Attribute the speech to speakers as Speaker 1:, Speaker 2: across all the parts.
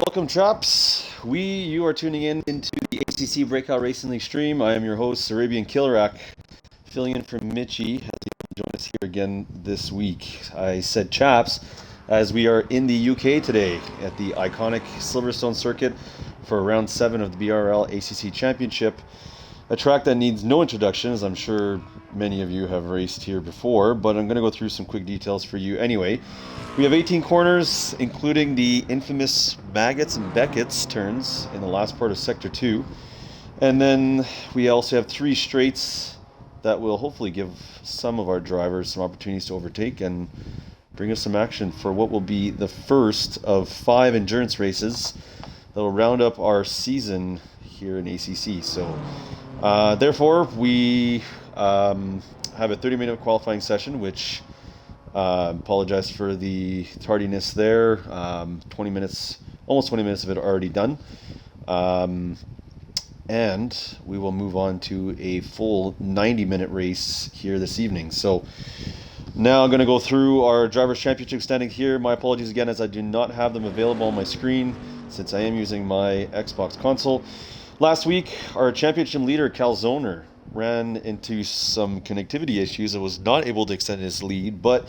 Speaker 1: Welcome, chaps. You are tuning into the ACC Breakout Racing League stream. I am your host, Arabian Killerack, filling in for Mitchie as he joins us here again this week. I said chaps, as we are in the UK today at the iconic Silverstone circuit for round 7 of the BRL ACC Championship. A track that needs no introduction, as I'm sure many of you have raced here before, but I'm going to go through some quick details for you anyway. We have 18 corners, including the infamous Maggots and Beckett's turns in the last part of Sector 2. And then we also have 3 straights that will hopefully give some of our drivers some opportunities to overtake and bring us some action for what will be the first of 5 endurance races that will round up our season here in ACC. So therefore, we have a 30-minute qualifying session, which apologize for the tardiness there. 20 minutes, almost 20 minutes of it already done. And we will move on to a full 90-minute race here this evening. So now I'm going to go through our Drivers' Championship standings here. My apologies again, as I do not have them available on my screen since I am using my Xbox console. Last week, our championship leader, Calzoner, ran into some connectivity issues and was not able to extend his lead, but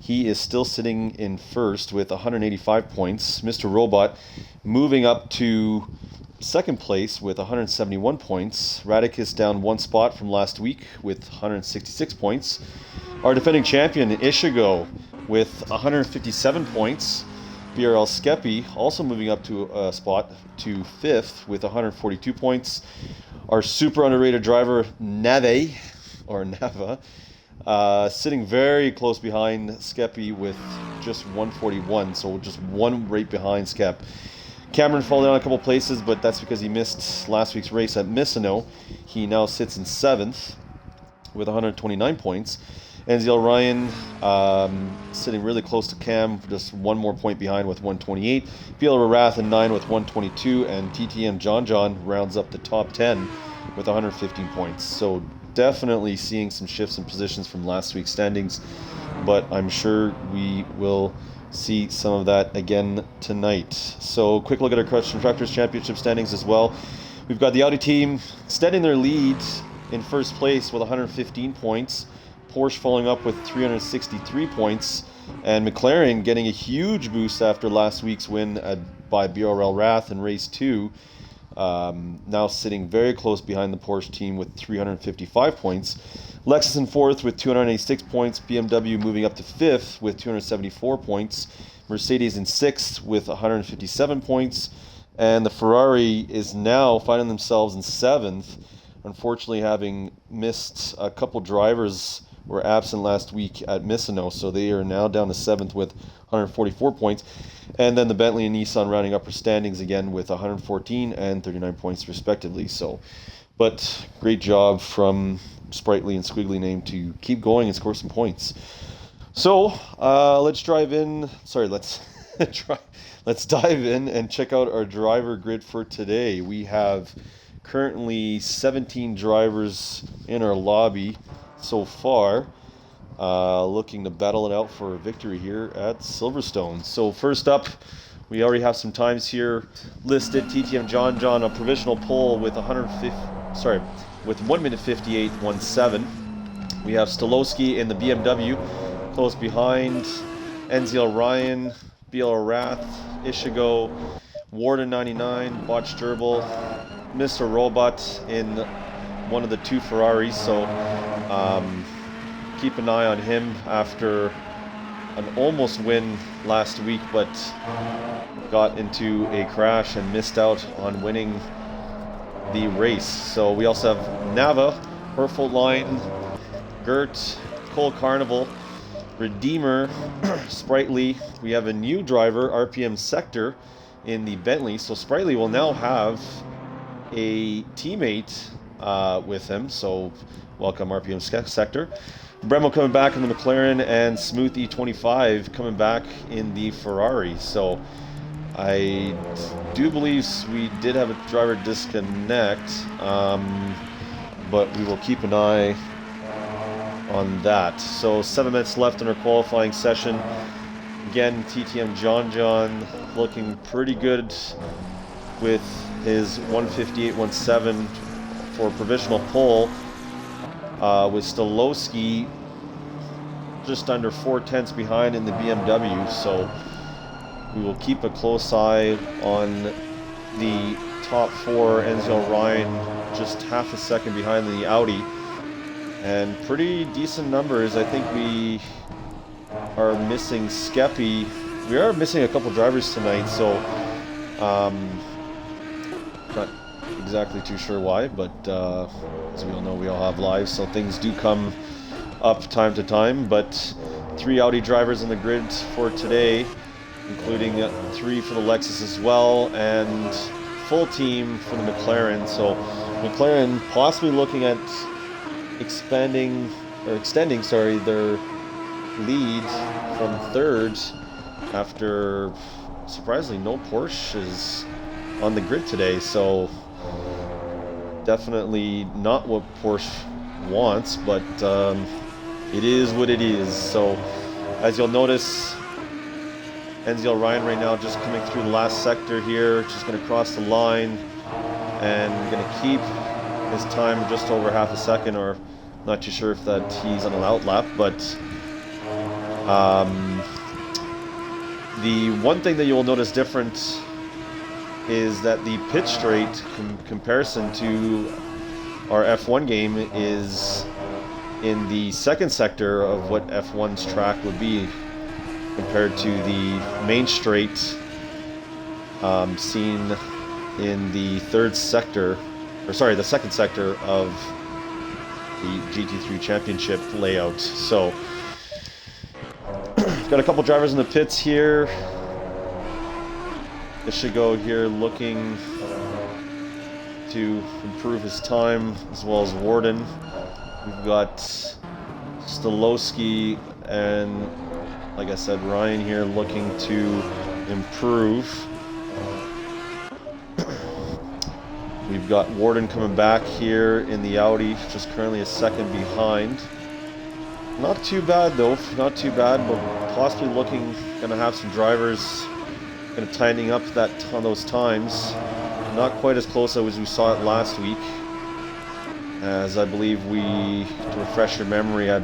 Speaker 1: he is still sitting in first with 185 points. Mr. Robot moving up to second place with 171 points. Radicus down 1 spot from last week with 166 points. Our defending champion, Ishigo, with 157 points. BRL Skeppy also moving up to a spot to 5th with 142 points. Our super underrated driver, Nava, sitting very close behind Skeppy with just 141, so just one right behind Skep. Cameron fell down a couple places, but that's because he missed last week's race at Misano. He now sits in 7th with 129 points. Enziel Ryan sitting really close to Cam, just one more point behind with 128. BL Rath in 9 with 122, and TTM John rounds up the top 10 with 115 points. So definitely seeing some shifts in positions from last week's standings, but I'm sure we will see some of that again tonight. So quick look at our Constructors' Championship standings as well. We've got the Audi team extending their lead in first place with 115 points. Porsche following up with 363 points, and McLaren getting a huge boost after last week's win by BRL Rath in race 2, now sitting very close behind the Porsche team with 355 points. Lexus in 4th with 286 points, BMW moving up to 5th with 274 points, Mercedes in 6th with 157 points, and the Ferrari is now finding themselves in 7th, unfortunately having missed a couple drivers were absent last week at Misano, so they are now down to 7th with 144 points. And then the Bentley and Nissan rounding up their standings again with 114 and 39 points respectively. So, but great job from Sprightly and Squiggly Name to keep going and score some points. So let's dive in and check out our driver grid for today. We have currently 17 drivers in our lobby so far, looking to battle it out for a victory here at Silverstone. So first up, we already have some times here listed. TTM John on provisional pole with 1 minute 58.17. We have Stolowski in the BMW close behind. Enziel Ryan, BL Rath, Ishigo, Warden 99, Botch Gerbil, Mr. Robot in one of the 2 Ferraris, so keep an eye on him after an almost win last week, but got into a crash and missed out on winning the race. So we also have Nava, Herfold Line, Gert, Cole Carnival, Redeemer, Sprightly. We have a new driver, RPM Sector, in the Bentley, so Sprightly will now have a teammate with him, so welcome RPM Sector. Bremo coming back in the McLaren, and Smooth E25 coming back in the Ferrari. So I do believe we did have a driver disconnect, but we will keep an eye on that. So 7 minutes left in our qualifying session. Again, TTM John looking pretty good with his 158.17 for provisional pole, with Stolowski just under 4/10 behind in the BMW. So we will keep a close eye on the top four. Enzo Ryan just half a second behind in the Audi, and pretty decent numbers. I think we are missing Skeppy. We are missing a couple drivers tonight, so not exactly too sure why, but as we all know, we all have lives, so things do come up time to time. But 3 Audi drivers in the grid for today, including 3 for the Lexus as well, and full team for the McLaren. So McLaren possibly looking at extending their lead from third after surprisingly no Porsches on the grid today. So definitely not what Porsche wants, but it is what it is. So as you'll notice, Enzo Ryan right now just coming through the last sector here, just going to cross the line and going to keep his time just over half a second, or not too sure if that he's on an outlap. But the one thing that you will notice different is that the pit straight comparison to our F1 game is in the second sector of what F1's track would be, compared to the main straight seen in the the second sector of the GT3 Championship layout. So got a couple drivers in the pits here. This should go here looking to improve his time, as well as Warden. We've got Stolowski and, like I said, Ryan here looking to improve. We've got Warden coming back here in the Audi, just currently a second behind. Not too bad though, not too bad, but possibly looking, gonna have some drivers kind of tightening up on those times. Not quite as close as we saw it last week, as I believe to refresh your memory, I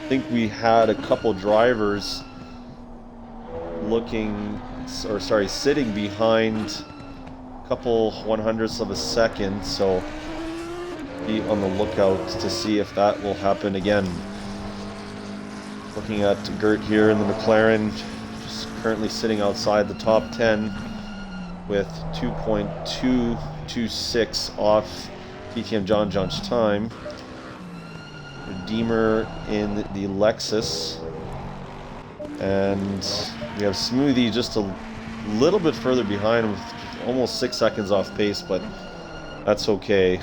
Speaker 1: think we had a couple drivers sitting behind a couple 100ths of a second, so be on the lookout to see if that will happen again. Looking at Gert here in the McLaren, just currently sitting outside the top 10 with 2.226 off TTM John's time. Redeemer in the Lexus, and we have Smoothie just a little bit further behind with almost 6 seconds off pace, but that's okay,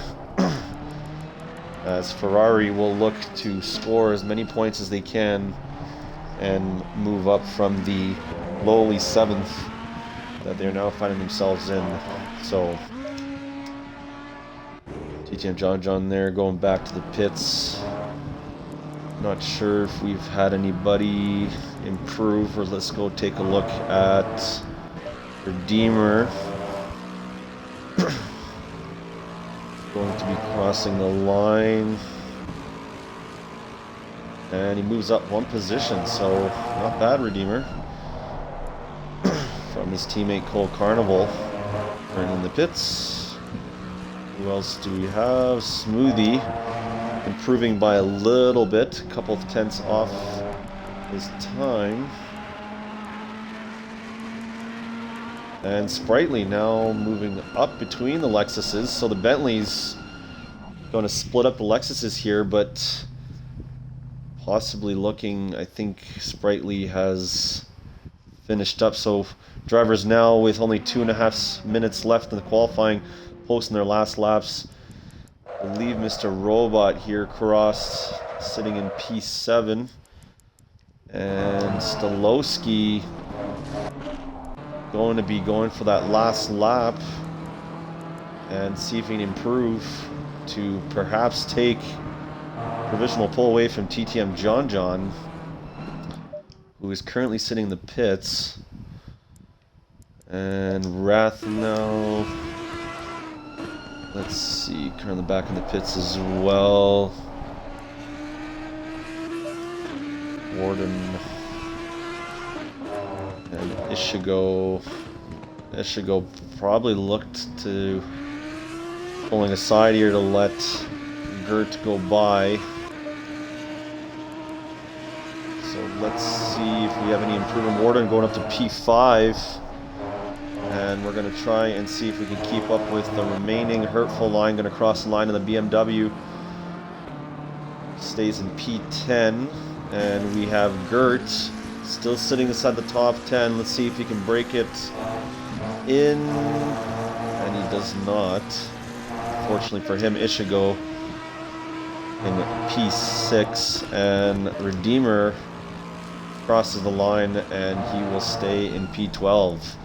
Speaker 1: as Ferrari will look to score as many points as they can and move up from the lowly 7th that they're now finding themselves in. So TTM John there going back to the pits. Not sure if we've had anybody improve, or let's go take a look at Redeemer. Going to be crossing the line, and he moves up 1 position, so not bad, Redeemer. From his teammate Cole Carnival, currently in the pits. Who else do we have? Smoothie improving by a little bit, a couple of tenths off his time. And Sprightly now moving up between the Lexuses, so the Bentley's going to split up the Lexuses here, but possibly looking, I think Sprightly has finished up, so drivers now with only 2.5 minutes left in the qualifying, posting their last laps. I believe Mr. Robot here crossed, sitting in P7, and Stolowski going to be going for that last lap and see if he can improve to perhaps take provisional pole away from TTM John, who is currently sitting in the pits. And Rath now, let's see, currently back in the pits as well. Warden and Ishigo probably looked to pulling aside here to let Gert go by. So let's see if we have any improvement. Warden going up to P5. And we're going to try and see if we can keep up with the remaining Hurtful line. Going to cross the line in the BMW. Stays in P10. And we have Gert still sitting inside the top 10. Let's see if he can break it in. And he does not. Fortunately for him, Ishigo in P6. And Redeemer crosses the line and he will stay in P12.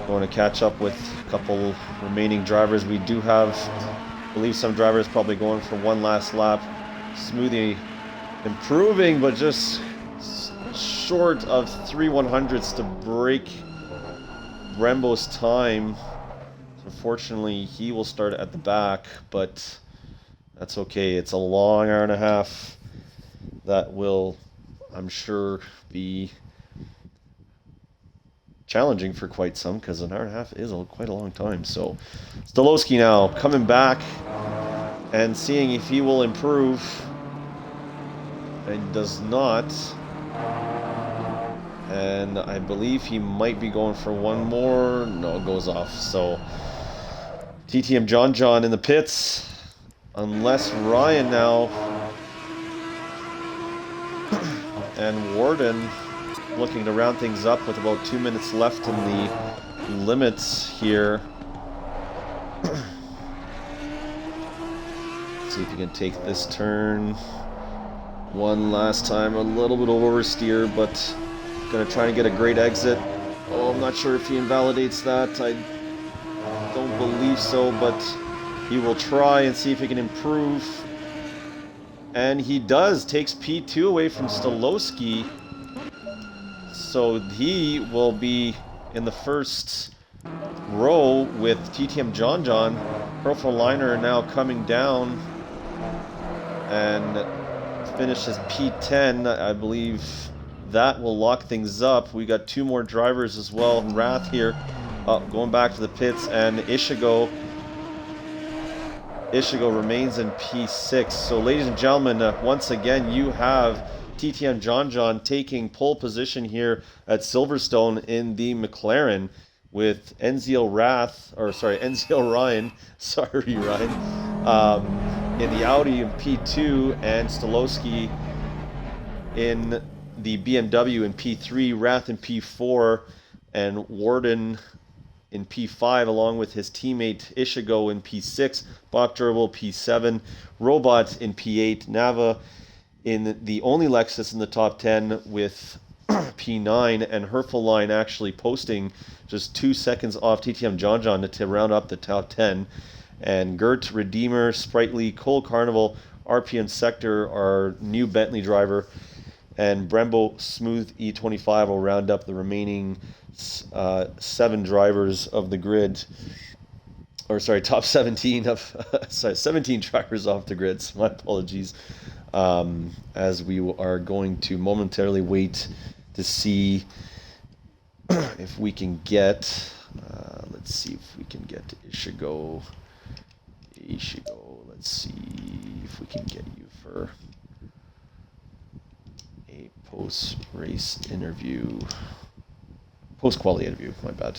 Speaker 1: Going to catch up with a couple remaining drivers. We do have, I believe, some drivers probably going for one last lap. Smoothie improving, but just short of 3/100ths to break Brembo's time. Unfortunately, he will start at the back, but that's okay. It's a long hour and a half that will, I'm sure, be challenging for quite some, because an hour and a half is quite a long time. So Stolowski now coming back and seeing if he will improve, and does not. And I believe he might be going for one more. No, it goes off. So TTM John in the pits, unless Ryan now and Warden looking to round things up with about 2 minutes left in the limits here. See if you can take this turn one last time. A little bit of oversteer, but gonna try and get a great exit. Oh, I'm not sure if he invalidates that. I don't believe so, but he will try and see if he can improve. And he does. Takes P2 away from Stolowski. So he will be in the first row with TTM John. Profile Liner now coming down and finishes P10. I believe that will lock things up. We got two more drivers as well. Rath here going back to the pits, and Ishigo remains in P6. So ladies and gentlemen, once again you have TTM John taking pole position here at Silverstone in the McLaren, with Enzio Ryan, sorry Ryan, in the Audi in P2, and Stolowski in the BMW in P3, Rath in P4, and Warden in P5, along with his teammate Ishigo in P6, Bach Durable P7, Robot in P8, Nava in the only Lexus in the top 10 with P9, and Hurtful Line actually posting just 2 seconds off TTM John to round up the top 10. And Gert, Redeemer, Sprightly, Cole Carnival, RPM Sector, our new Bentley driver, and Brembo Smooth E25 will round up the remaining 7 drivers of the grid. Or sorry, top 17 of 17 drivers off the grid. So my apologies. As we are going to momentarily wait to see if we can get. Let's see if we can get Ishigo. Let's see if we can get you for a post-race interview. Post-quality interview, my bad.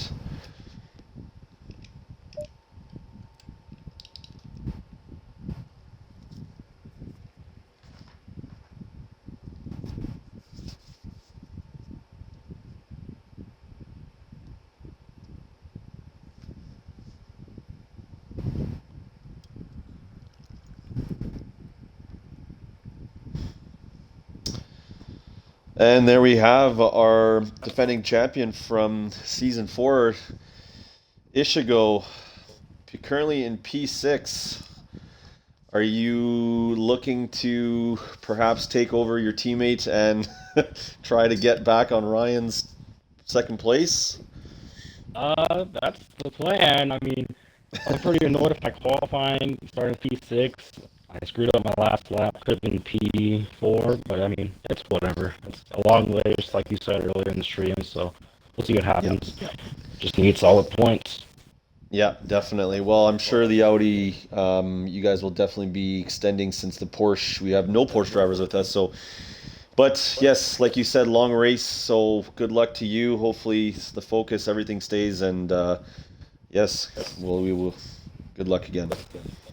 Speaker 1: And there we have our defending champion from Season 4, Ishigo, currently in P6. Are you looking to perhaps take over your teammate and try to get back on Ryan's second place?
Speaker 2: That's the plan. I mean, I was pretty annoyed if I qualifying, starting P6. I screwed up my last lap, could have been P4, but I mean, it's whatever. It's a long way, just like you said earlier in the stream, so we'll see what
Speaker 1: Yeah.
Speaker 2: happens. Just need solid points.
Speaker 1: Yeah, definitely. Well, I'm sure the Audi, you guys will definitely be extending since the Porsche. We have no Porsche drivers with us, so. But yes, like you said, long race. So good luck to you. Hopefully, the focus, everything stays, and yes, well, we will. Good luck again.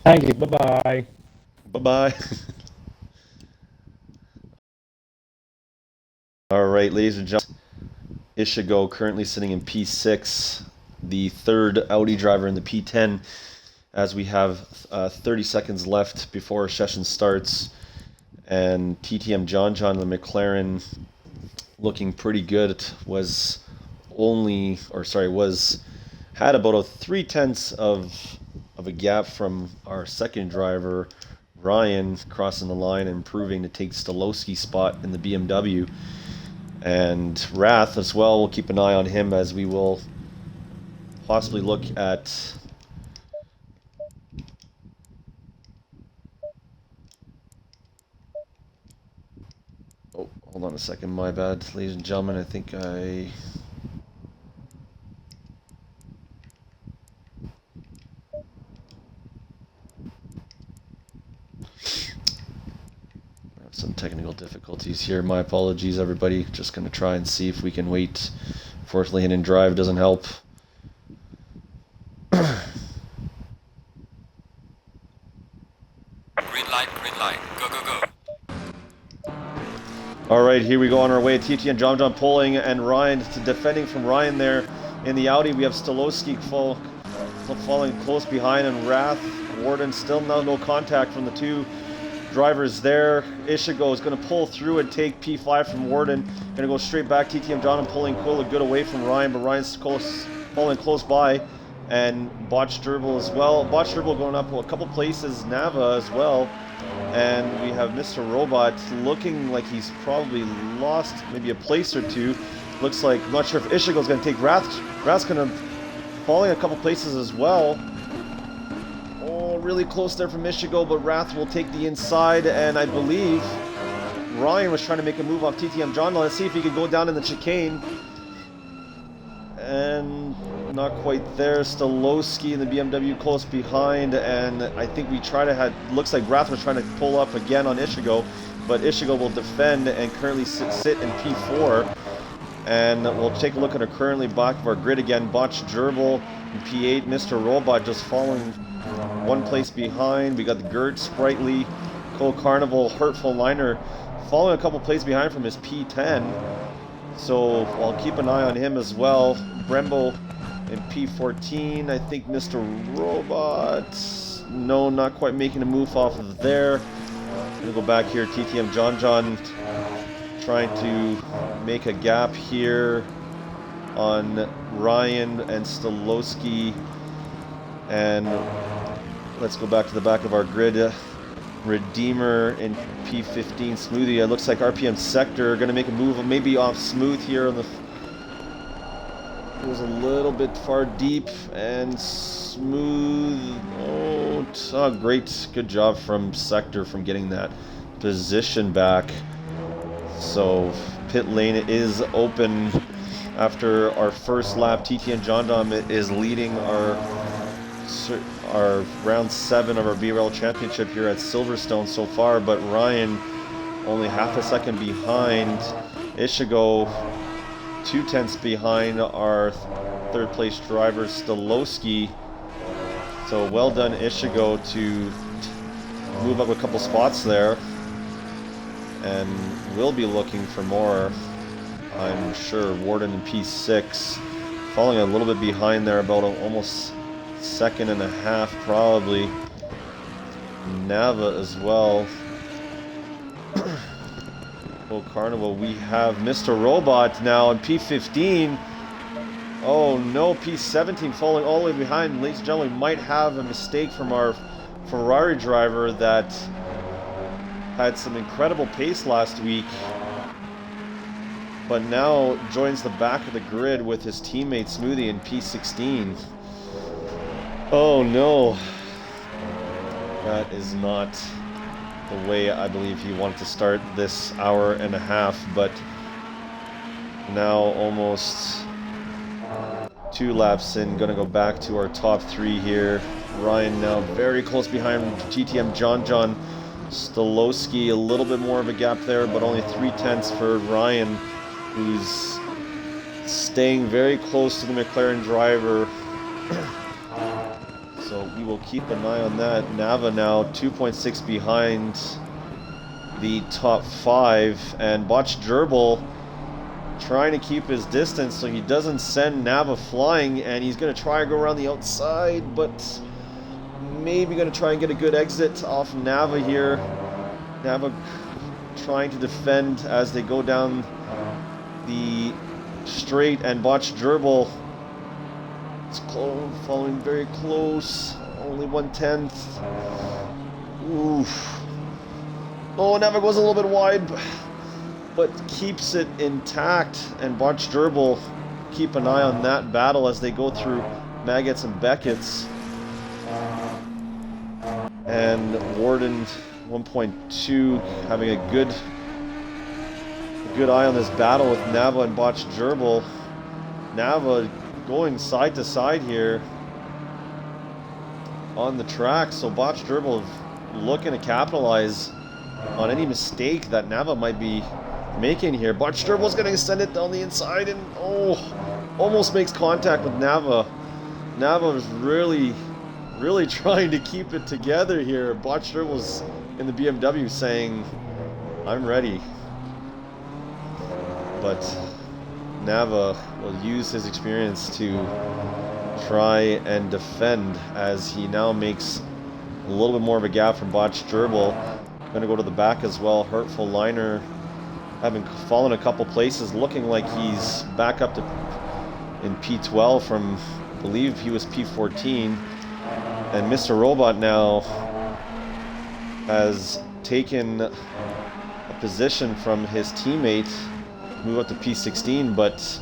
Speaker 2: Thank you. Bye-bye.
Speaker 1: Bye bye. All right, ladies and gentlemen, Ishigo currently sitting in P6, the third Audi driver in the P10, as we have 30 seconds left before our session starts. And TTM John the McLaren looking pretty good. Was had about a 3/10 of a gap from our second driver, Ryan, crossing the line and improving to take Stolowski's spot in the BMW. And Rath as well, we'll keep an eye on him as we will possibly look at hold on a second, my bad, ladies and gentlemen. I think I have some technical difficulties here. My apologies, everybody. Just going to try and see if we can wait. Fortunately, hidden drive doesn't help.
Speaker 3: Green light, go, go, go.
Speaker 1: All right, here we go on our way. TT and John pulling, and Ryan defending from Ryan there in the Audi. We have Stolowski falling close behind, and Rath, Warden still no contact from the two drivers there. Ishigo is going to pull through and take P5 from Warden. Going to go straight back. TTM John pulling good away from Ryan, but Ryan's falling close by. And Botch Dribble as well. Botch Dribble going up a couple places. Nava as well. And we have Mr. Robot looking like he's probably lost maybe a place or two. Looks like, I'm not sure if Ishigo's going to take Rath. Rath's going to falling a couple places as well. Oh, really close there from Ishigo, but Rath will take the inside. And I believe Ryan was trying to make a move off TTM John. Let's see if he can go down in the chicane. And not quite there. Stolowski in the BMW close behind, and I think looks like Rath was trying to pull up again on Ishigo, but Ishigo will defend and currently sit in P4. And we'll take a look at our currently back of our grid again. Botch Gerbil in P8. Mr. Robot just falling one place behind. We got the Gert, Sprightly, Cole Carnival, Hurtful Liner falling a couple places behind from his P10. So I'll keep an eye on him as well. Brembo in P14. I think Mr. Robot, no, not quite making a move off of there. Gonna go back here. TTM John trying to make a gap here on Ryan and Stolowski. And let's go back to the back of our grid. Redeemer in P15. Smoothie. It looks like RPM Sector going to make a move maybe off Smooth here. It was a little bit far deep, and Smooth. Oh, great. Good job from Sector from getting that position back. So pit lane is open after our first lap. TT and John is leading our round 7 of our BRL Championship here at Silverstone so far, but Ryan only half a second behind. Ishigo 2/10 behind our third place driver Stolowski. So well done, Ishigo, to move up a couple spots there, and we'll be looking for more, I'm sure. Warden in P6 falling a little bit behind there, about almost second and a half probably. Nava as well. Oh, Carnival, we have Mr. Robot now in P15. Oh no, P17 falling all the way behind. Ladies and gentlemen, we might have a mistake from our Ferrari driver that had some incredible pace last week, but now joins the back of the grid with his teammate Smoothie in P16. Oh no, that is not the way I believe he wanted to start this hour and a half, but now almost 2 laps in, gonna go back to our top 3 here. Ryan now very close behind GTM John Stolowski, a little bit more of a gap there, but only 3/10 for Ryan, who's staying very close to the McLaren driver. So we will keep an eye on that. Nava now 2.6 behind the top 5, and Botch Gerbil trying to keep his distance so he doesn't send Nava flying, and he's going to try to go around the outside, but maybe going to try and get a good exit off Nava here. Nava trying to defend as they go down the straight, and Botch Gerbil is following very close, only 1/10. Oof. Oh, Nava goes a little bit wide, but keeps it intact, and Botch Gerbil, keep an eye on that battle as they go through Maggots and Beckett's. And Warden 1.2 having a good eye on this battle with Nava and Botch Gerbil. Nava going side to side here on the track, so Botch Gerbil looking to capitalize on any mistake that Nava might be making here. Botch Gerbil's going to extend it down the inside, and almost makes contact with Nava. Nava is really trying to keep it together here. Botch Gerbil's in the BMW saying, I'm ready. But Nava will use his experience to try and defend as he now makes a little bit more of a gap from Botch Gerbil. Going to go to the back as well. Hurtful Liner having fallen a couple places, looking like he's back up to in P12 from, I believe he was P14. And Mr. Robot now has taken a position from his teammate, move up to P16, but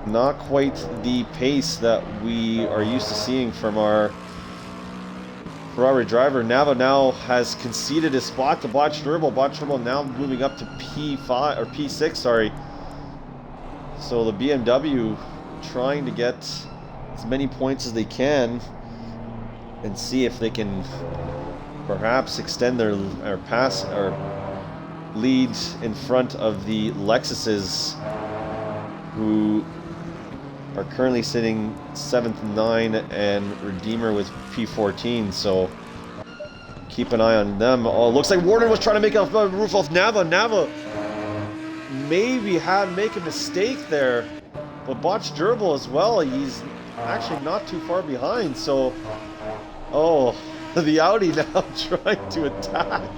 Speaker 1: not quite the pace that we are used to seeing from our Ferrari driver. Nava now has conceded his spot to Botch Gerbil. Botch Gerbil now moving up to P5 or P6, sorry. So the BMW trying to get as many points as they can and see if they can perhaps extend their lead in front of the Lexuses, who are currently sitting 7th and 9, and Redeemer with P14, so keep an eye on them. Oh, looks like Warden was trying to make a roof off Nava. Nava maybe make a mistake there, but Botch Gerbil as well, he's actually not too far behind, so the Audi now trying to attack.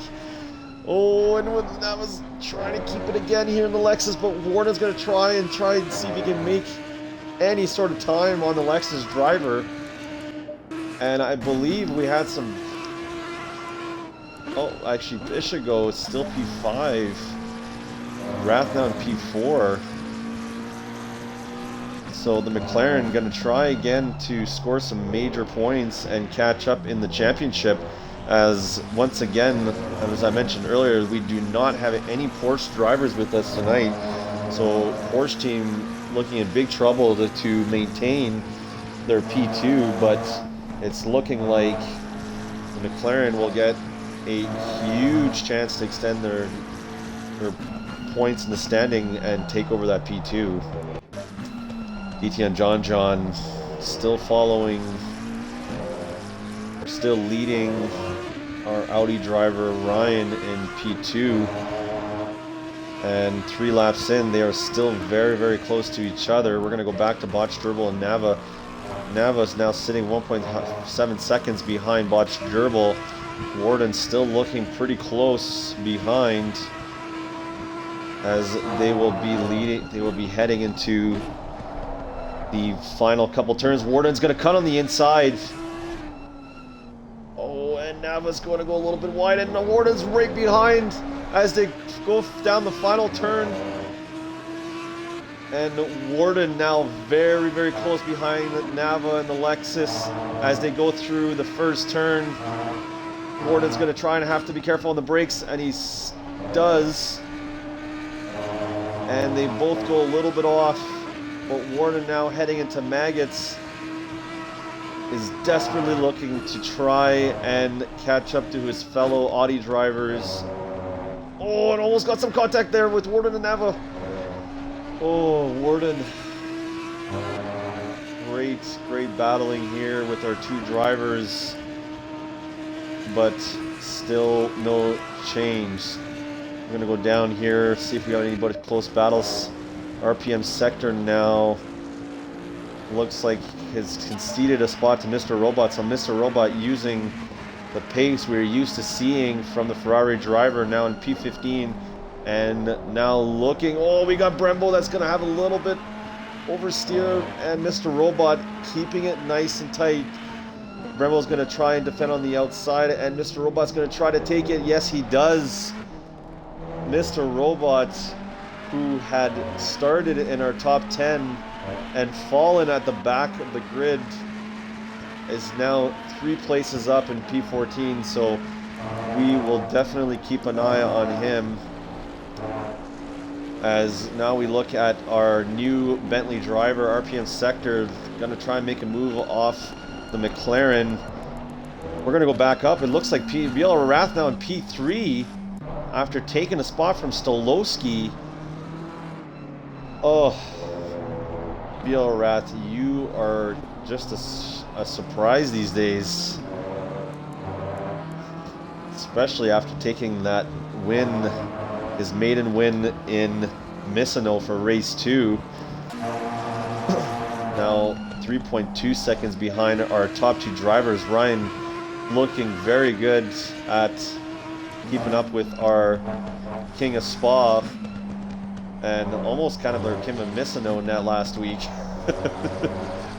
Speaker 1: Oh, and Nava's trying to keep it again here in the Lexus, but Warden's going to try and see if he can make any sort of time on the Lexus driver. And I believe we had some... Oh, actually, Bishago is still P5. Rath now in P4. So the McLaren going to try again to score some major points and catch up in the championship, as once again, as I mentioned earlier, we do not have any Porsche drivers with us tonight. So Porsche team looking in big trouble to maintain their P2, but it's looking like the McLaren will get a huge chance to extend their points in the standing and take over that P2. DTN John still following, still leading our Audi driver Ryan in P2, and 3 laps in they are still very, very close to each other. We're going to go back to Botch Gerbil and Nava. Nava's now sitting 1.7 seconds behind Botch Gerbil. Warden still looking pretty close behind, as they will be heading into the final couple turns. Warden's going to cut on the inside. Oh, and And Nava's going to go a little bit wide, and Warden's right behind as they go down the final turn. And Warden now very, very close behind Nava and the Lexus as they go through the first turn. Warden's going to try and have to be careful on the brakes, and he does. And they both go a little bit off, but Warden now heading into Maggots is desperately looking to try and catch up to his fellow Audi drivers. Oh, and almost got some contact there with Warden and Nava. Oh, Warden. Great battling here with our two drivers, but still no change. We're gonna go down here, see if we have anybody close battles. RPM sector now looks like has conceded a spot to Mr. Robot. So Mr. Robot using the pace we're used to seeing from the Ferrari driver now in P15. And now looking, oh, we got Brembo that's going to have a little bit oversteer, and Mr. Robot keeping it nice and tight. Brembo's going to try and defend on the outside, and Mr. Robot's going to try to take it. Yes, he does. Mr. Robot, who had started in our top 10 and fallen at the back of the grid, is now 3 places up in P14, so we will definitely keep an eye on him. As now we look at our new Bentley driver, RPM sector, going to try and make a move off the McLaren. We're going to go back up. It looks like BRL Rath now in P3 after taking a spot from Stolowski. Oh, BRL Rath, you are just a surprise these days. Especially after taking that win, his maiden win in Misano for race 2. Now 3.2 seconds behind our top 2 drivers. Ryan looking very good at keeping up with our King of Spa, and almost kind of our King of Misano in that last week.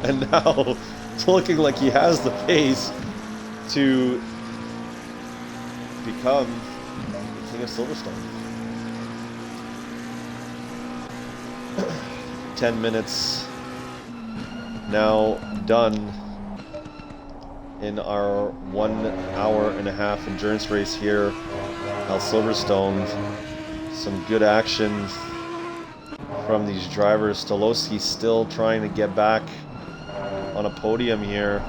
Speaker 1: And now it's looking like he has the pace to become the King of Silverstone. 10 minutes now done in our 1 hour and a half endurance race here at Silverstone. Some good action from these drivers. Stolowski still trying to get back on a podium here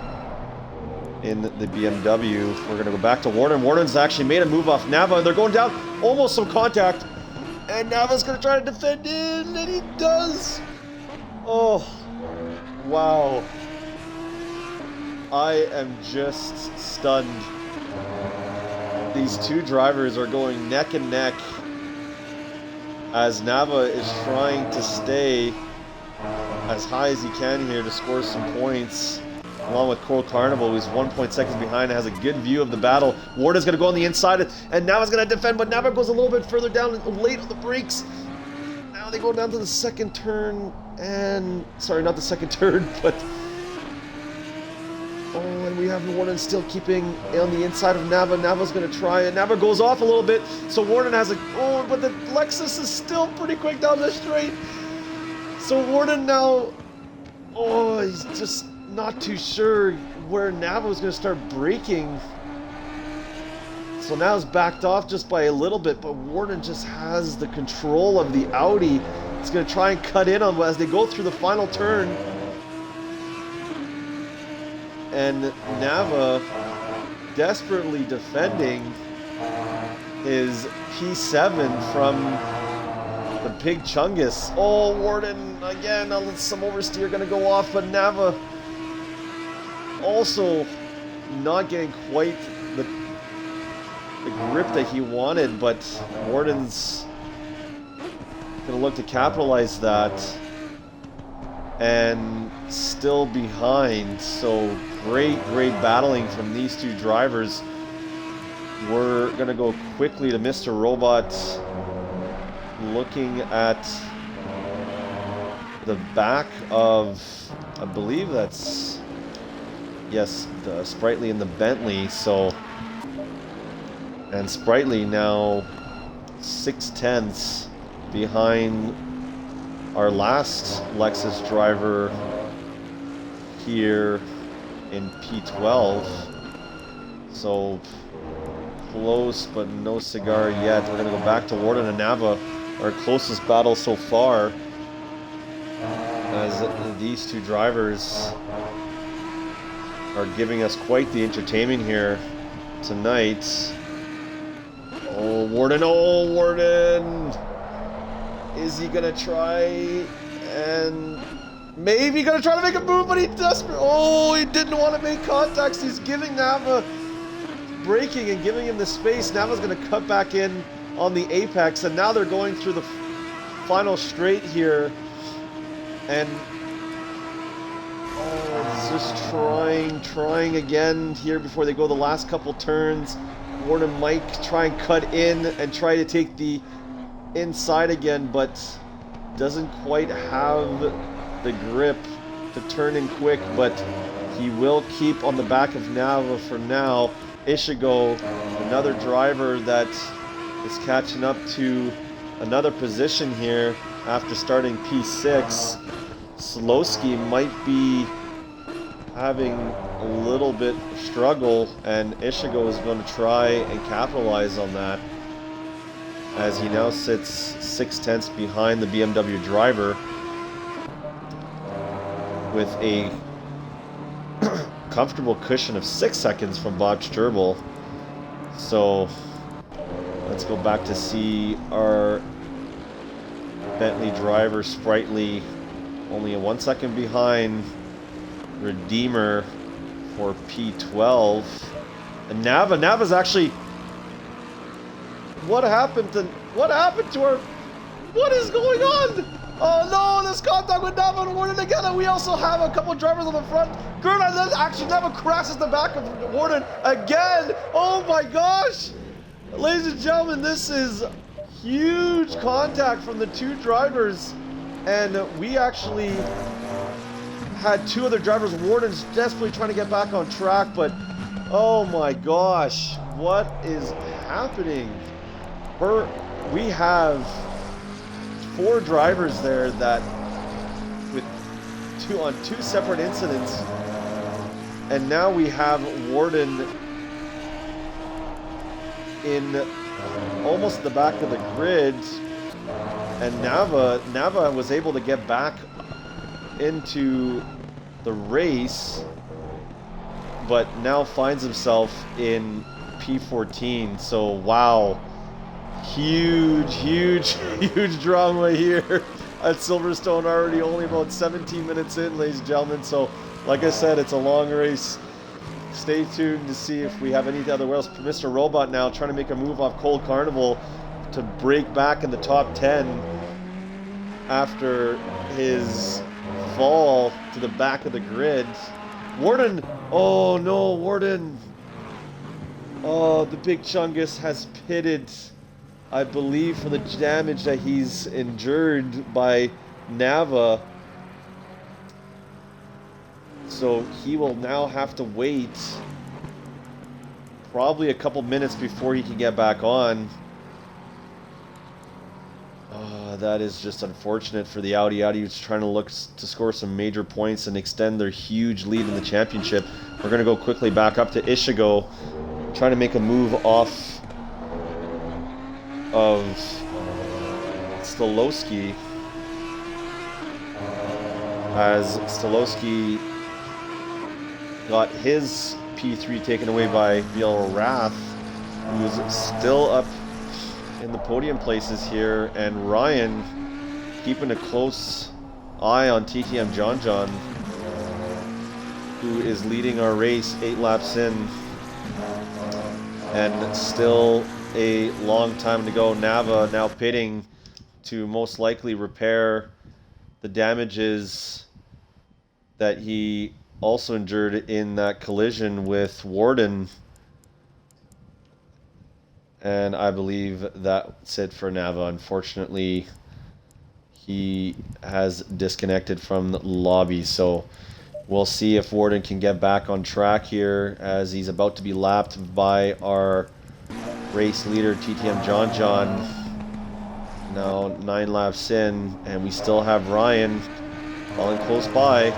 Speaker 1: in the BMW. We're going to go back to Warden. Warden's actually made a move off Nava. They're going down, almost some contact. And Nava's going to try to defend it, and he does. Oh, wow. I am just stunned. These two drivers are going neck and neck as Nava is trying to stay as high as he can here to score some points. Along with Coral Carnival, who's 1 seconds behind and has a good view of the battle. Warden's going to go on the inside, and Nava's going to defend, but Nava goes a little bit further down, late on the brakes. Now they go down to the second turn, and... Sorry, not the second turn, but... Oh, and we have Warden still keeping on the inside of Nava. Nava's going to try, and Nava goes off a little bit, so Warden has a... Oh, but the Lexus is still pretty quick down the straight. So Warden now... Oh, he's just... not too sure where Nava was going to start braking. So now it's backed off just by a little bit, but Warden just has the control of the Audi. It's going to try and cut in on as they go through the final turn. And Nava desperately defending his P7 from the Pig Chungus. Oh, Warden again, some oversteer going to go off, but Nava also not getting quite the grip that he wanted, but Warden's gonna look to capitalize that, and still behind. So great battling from these two drivers. We're gonna go quickly to Mr. Robot, looking at the back of, I believe that's... Yes, the Sprightly and the Bentley. So And Sprightly now 6/10 behind our last Lexus driver here in P12. So close, but no cigar yet. We're going to go back to Warden and Nava, our closest battle so far, as these two drivers are giving us quite the entertainment here tonight. Oh, Warden! Oh, Warden! Is he gonna try and maybe gonna try to make a move, but he desperate. Oh, he didn't want to make contact. He's giving Nava braking and giving him the space. Nava's gonna cut back in on the apex, and now they're going through the final straight here, and oh, just trying again here before they go the last couple turns. Warden might try and cut in and try to take the inside again, but doesn't quite have the grip to turn in quick, but he will keep on the back of Nava for now. Ishigo, another driver that is catching up to another position here after starting P6. Slowski might be having a little bit of struggle, and Ishigo is going to try and capitalize on that, as he now sits 6/10 behind the BMW driver with a comfortable cushion of 6 seconds from Bob Sturble. So let's go back to see our Bentley driver, Sprightly, only a 1 second behind Redeemer for P12. And Nava's actually... What happened to her? What is going on? Oh no, this contact with Nava and Warden again, and we also have a couple drivers on the front. Gurna then actually Nava crashes the back of Warden again. Oh my gosh! Ladies and gentlemen, this is huge contact from the two drivers, and we actually had two other drivers. Warden's desperately trying to get back on track, but oh my gosh, what is happening? We have 4 drivers there that with on two separate incidents, and now we have Warden in almost the back of the grid, and Nava was able to get back into the race, but now finds himself in P14. So wow. Huge drama here at Silverstone, already only about 17 minutes in, ladies and gentlemen. So like I said, it's a long race. Stay tuned to see if we have any other else. Mr. Robot now trying to make a move off Cold Carnival to break back in the top 10 after his fall to the back of the grid. Warden, oh no, Warden. Oh, the big Chungus has pitted, I believe, for the damage that he's endured by Nava. So he will now have to wait probably a couple minutes before he can get back on. That is just unfortunate for the Audi. Audi is trying to look to score some major points and extend their huge lead in the championship. We're going to go quickly back up to Ishigo, trying to make a move off of Stolowski, as Stolowski got his P3 taken away by BRL Wrath, who's still up in the podium places here, and Ryan keeping a close eye on TTM John, who is leading our race 8 laps in, and still a long time to go. Nava now pitting to most likely repair the damages that he also endured in that collision with Warden. And I believe that's it for Nava. Unfortunately, he has disconnected from the lobby. So we'll see if Warden can get back on track here, as he's about to be lapped by our race leader TTM John now 9 laps in, and we still have Ryan falling close by.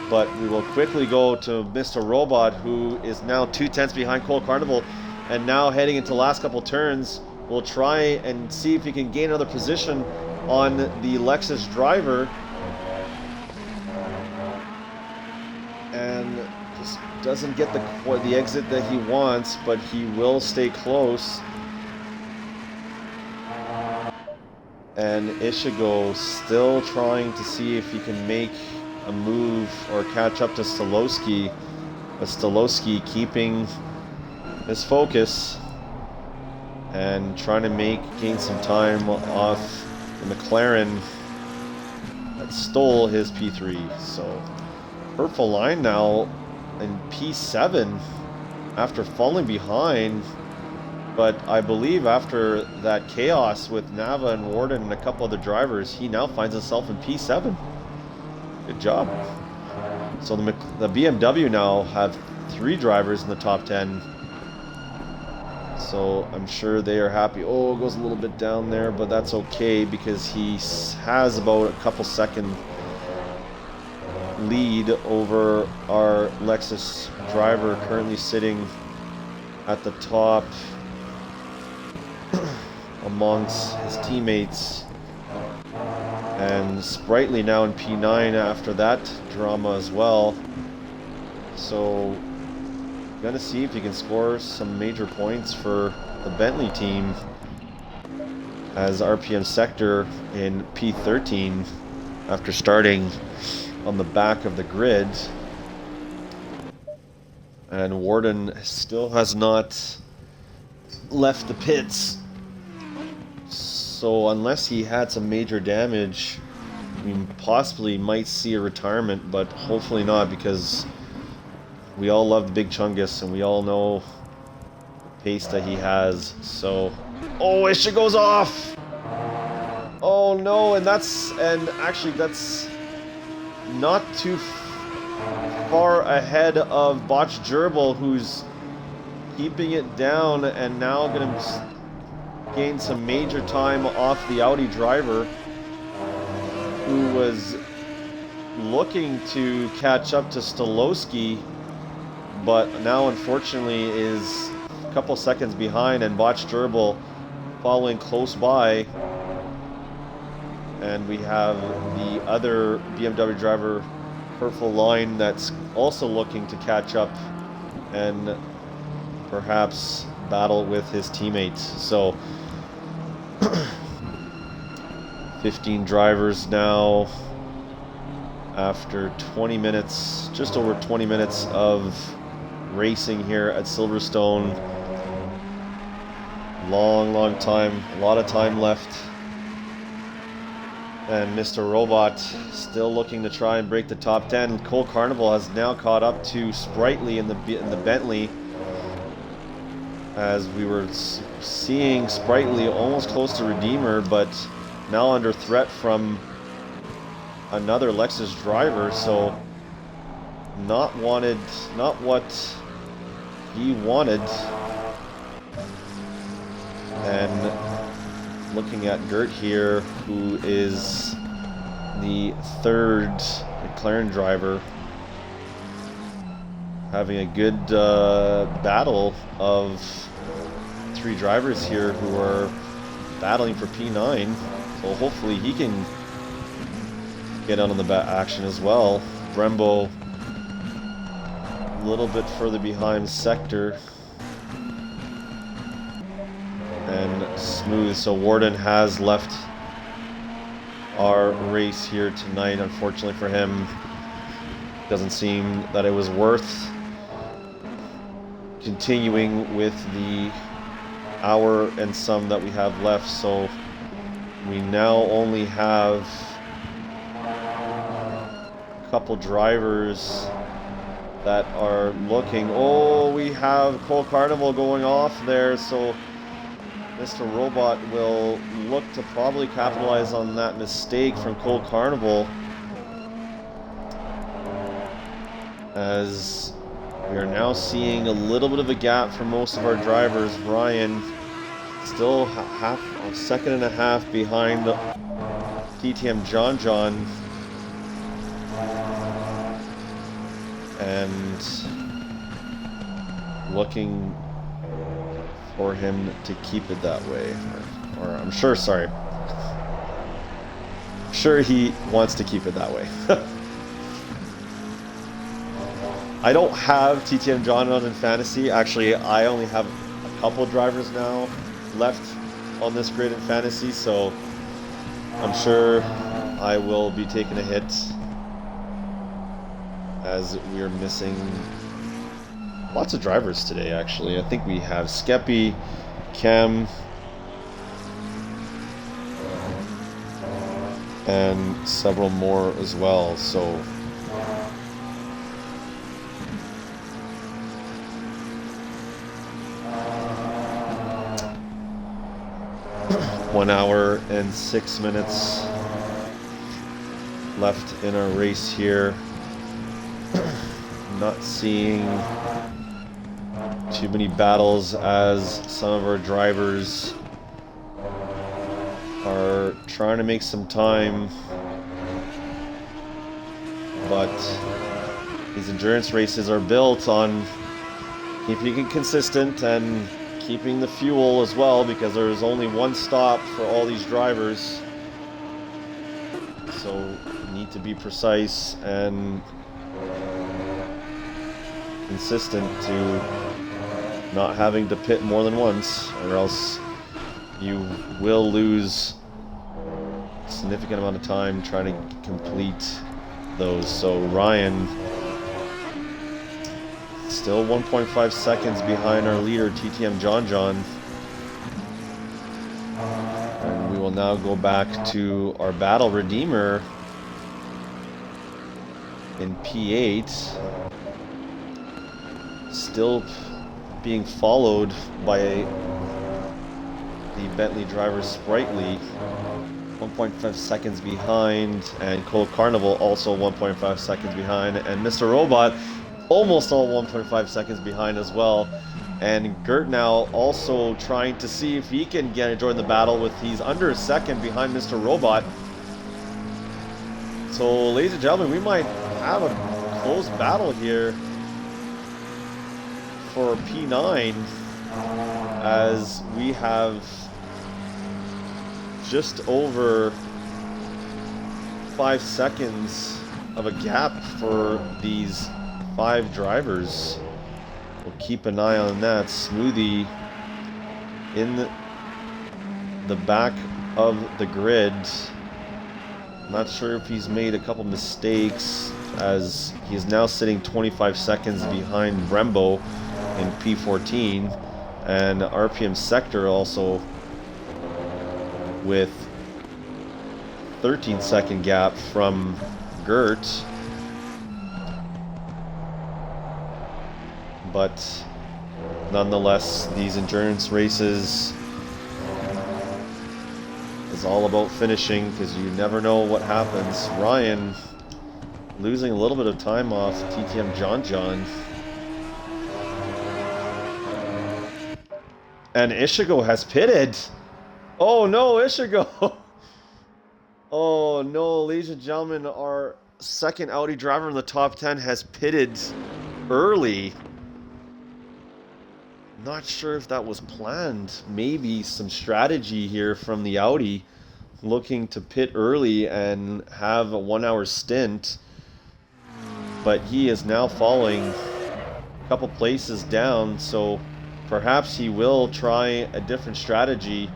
Speaker 1: But we will quickly go to Mr. Robot, who is now 2/10 behind Cole Carnival, and now heading into the last couple turns, will try and see if he can gain another position on the Lexus driver. And just doesn't get the exit that he wants, but he will stay close. And Ishigo still trying to see if he can make a move or catch up to Stolowski, but Stolowski keeping his focus and trying to gain some time off the McLaren that stole his P3. So Hurtful Line now in P7 after falling behind, but I believe after that chaos with Nava and Warden and a couple other drivers, he now finds himself in P7. Good job. So the BMW now have 3 drivers in the top 10. So I'm sure they are happy. Oh, it goes a little bit down there, but that's okay because he has about a couple second lead over our Lexus driver, currently sitting at the top amongst his teammates. And Sprightly now in P9 after that drama as well. So gonna see if he can score some major points for the Bentley team, as RPM Sector in P13 after starting on the back of the grid. And Warden still has not left the pits. So unless he had some major damage, we possibly might see a retirement, but hopefully not, because we all love the Big Chungus and we all know the pace that he has. So, oh, Isha goes off! Oh no, and actually that's not too far ahead of Botch Gerbil, who's keeping it down and now gonna gain some major time off the Audi driver, who was looking to catch up to Stolowski, but now unfortunately is a couple seconds behind, and Botch Gerbil following close by. And we have the other BMW driver, Hurtful Line, that's also looking to catch up and perhaps battle with his teammates. So 15 drivers now after 20 minutes, just over 20 minutes of racing here at Silverstone. Long time, a lot of time left. And Mr. Robot still looking to try and break the top 10. Cole Carnival has now caught up to Sprightly in the Bentley, as we were seeing Sprightly almost close to Redeemer, but now under threat from another Lexus driver. So not what he wanted. And looking at Gert here, who is the third McLaren driver, having a good battle of 3 drivers here who are battling for P9. So hopefully he can get out on the action as well. Brembo a little bit further behind Sector. And Smooth. So Warden has left our race here tonight, unfortunately for him. Doesn't seem that it was worth continuing with the hour and some that we have left. So we now only have a couple drivers that are looking. Oh, we have Cole Carnival going off there, so Mr. Robot will look to probably capitalize on that mistake from Cole Carnival, as We are now seeing a little bit of a gap for most of our drivers. Ryan still a second and a half behind TTM John. And looking for him to keep it that way. Or I'm sure, sorry. I'm sure he wants to keep it that way. I don't have TTM John in fantasy. Actually, I only have a couple drivers now left on this grid in fantasy, so I'm sure I will be taking a hit as we are missing lots of drivers today, actually. I think we have Skeppy, Cam, and several more as well, so 1 hour and 6 minutes left in our race here. Not seeing too many battles as some of our drivers are trying to make some time, but these endurance races are built on keeping it consistent and keeping the fuel as well, because there's only one stop for all these drivers, so you need to be precise and consistent to not having to pit more than once, or else you will lose a significant amount of time trying to complete those. So Ryan still 1.5 seconds behind our leader TTM John. And we will now go back to our battle redeemer in P8, still being followed by the Bentley driver Sprightly, 1.5 seconds behind, and Cole Carnival also 1.5 seconds behind, and Mr. Robot almost all 1.5 seconds behind as well. And Gert now also trying to see if he can join the battle with, he's under a second behind Mr. Robot. So ladies and gentlemen, we might have a close battle here for P9, as we have just over 5 seconds of a gap for these 5 drivers. We'll keep an eye on that. Smoothie in the back of the grid. Not sure if he's made a couple mistakes, as he is now sitting 25 seconds behind Brembo in P14, and RPM Sector also with 13-second gap from Gert. But nonetheless, these endurance races is all about finishing, because you never know what happens. Ryan losing a little bit of time off TTM John. And Ishigo has pitted. Oh no, Ishigo! Oh no, ladies and gentlemen, our second Audi driver in the top 10 has pitted early. Not sure if that was planned. Maybe some strategy here from the Audi, looking to pit early and have a 1 hour stint. But he is now falling a couple places down, so perhaps he will try a different strategy.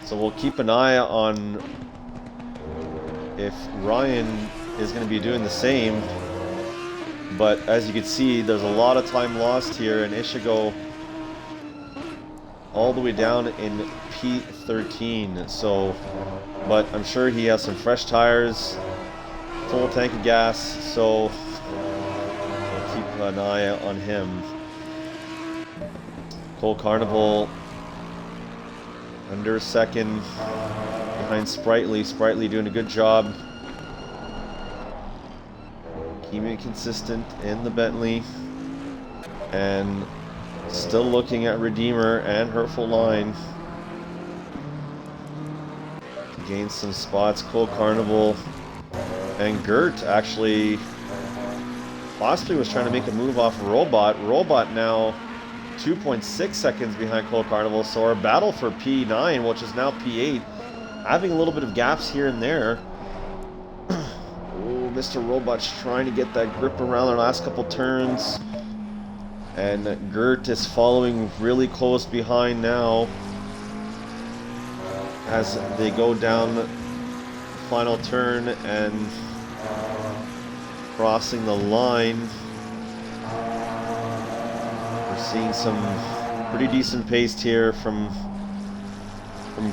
Speaker 1: So we'll keep an eye on if Ryan is going to be doing the same. But as you can see, there's a lot of time lost here, and Ishigo all the way down in P13. So, but I'm sure he has some fresh tires, full tank of gas, so we'll keep an eye on him. Cole Carnival under a second behind Sprightly. Sprightly doing a good job keeping it consistent in the Bentley. And still looking at Redeemer and Hurtful Line to gain some spots. Cole Carnival and Gert actually possibly was trying to make a move off Robot. Robot now 2.6 seconds behind Cole Carnival. So our battle for P9, which is now P8, having a little bit of gaps here and there. Oh, Mr. Robot's trying to get that grip around the last couple turns. And Gert is following really close behind now as they go down the final turn and crossing the line. We're seeing some pretty decent pace here from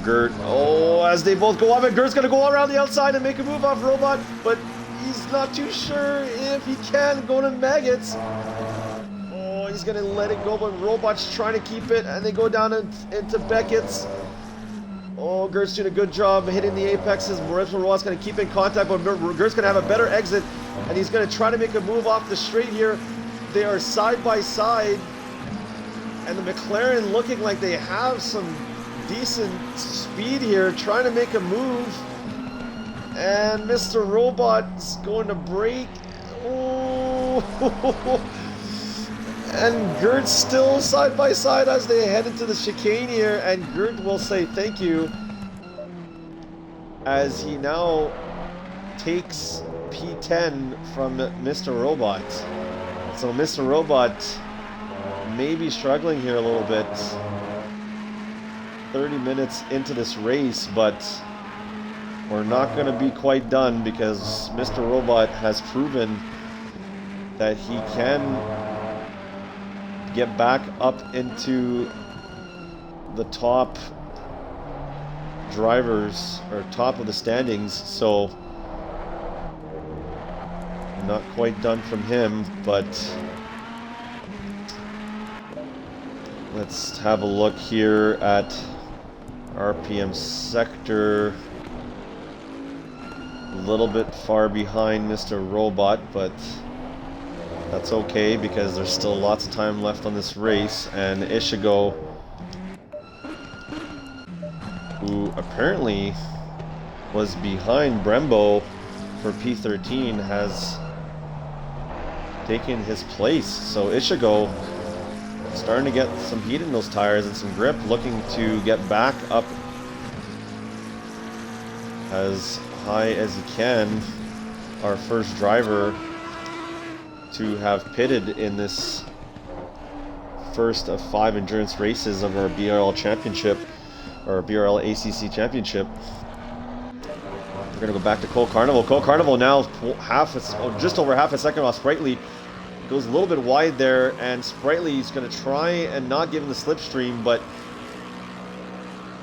Speaker 1: Gert. Oh, as they both go up, and Gert's gonna go around the outside and make a move off Robot, but he's not too sure if he can go to Maggots. He's gonna let it go, but Robot's trying to keep it, and they go down into Beckett's. Oh, Gert's doing a good job hitting the apexes. Robot's gonna keep in contact, but Gert's gonna have a better exit, and he's gonna try to make a move off the straight here. They are side by side, and the McLaren looking like they have some decent speed here, trying to make a move. And Mr. Robot's going to brake. Oh. And Gert's still side by side as they head into the chicane here, and Gert will say thank you as he now takes P10 from Mr. Robot. So Mr. Robot may be struggling here a little bit. 30 minutes into this race, but we're not going to be quite done because Mr. Robot has proven that he can get back up into the top drivers or top of the standings. So not quite done from him, but let's have a look here at RPM sector. A little bit far behind Mr. Robot, but that's okay because there's still lots of time left on this race. And Ishigo, who apparently was behind Brembo for P13, has taken his place. So Ishigo starting to get some heat in those tires and some grip, looking to get back up as high as he can. Our first driver to have pitted in this first of 5 endurance races of our BRL championship, or BRL ACC championship. We're going to go back to Cole Carnival. Cole Carnival now just over half a second off Sprightly. Goes a little bit wide there, and Sprightly's going to try and not give him the slipstream, but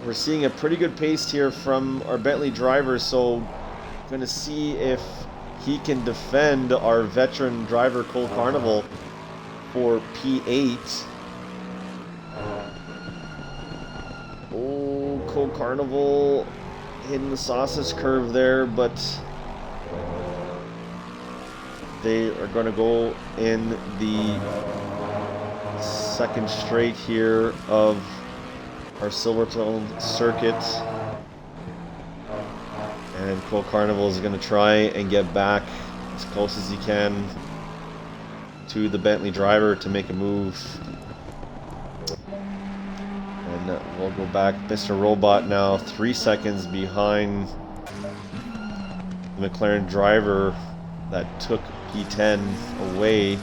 Speaker 1: we're seeing a pretty good pace here from our Bentley driver, so going to see if he can defend our veteran driver Cole Carnival for P8. Oh, Cole Carnival hitting the sausage curve there, but they are going to go in the second straight here of our Silverstone circuit. And Cole Carnival is going to try and get back as close as he can to the Bentley driver to make a move. And we'll go back. Mr. Robot now 3 seconds behind the McLaren driver that took P10 away.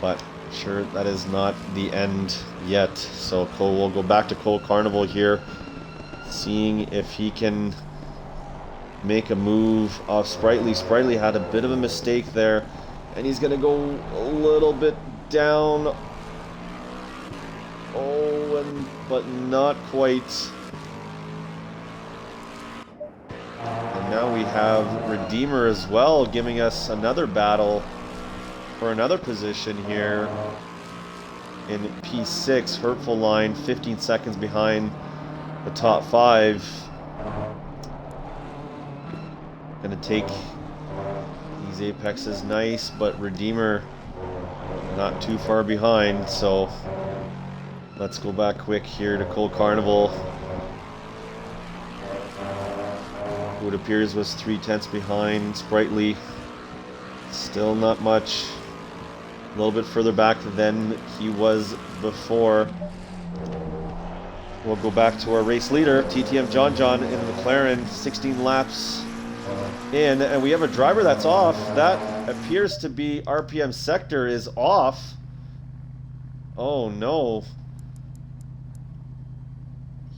Speaker 1: But sure, that is not the end yet. So Cole will go back to Cole Carnival here, seeing if he can make a move off Sprightly. Sprightly had a bit of a mistake there, and he's going to go a little bit down. Oh, but not quite. And now we have Redeemer as well, giving us another battle for another position here in P6. Hurtful Line 15 seconds behind the top 5. Gonna take these apexes, nice, but Redeemer not too far behind, so let's go back quick here to Cole Carnival, who it appears was 3/10 behind. Sprightly, still not much. A little bit further back than he was before. We'll go back to our race leader, TTM John in the McLaren, 16 laps in, and we have a driver that's off. That appears to be RPM sector is off. Oh no.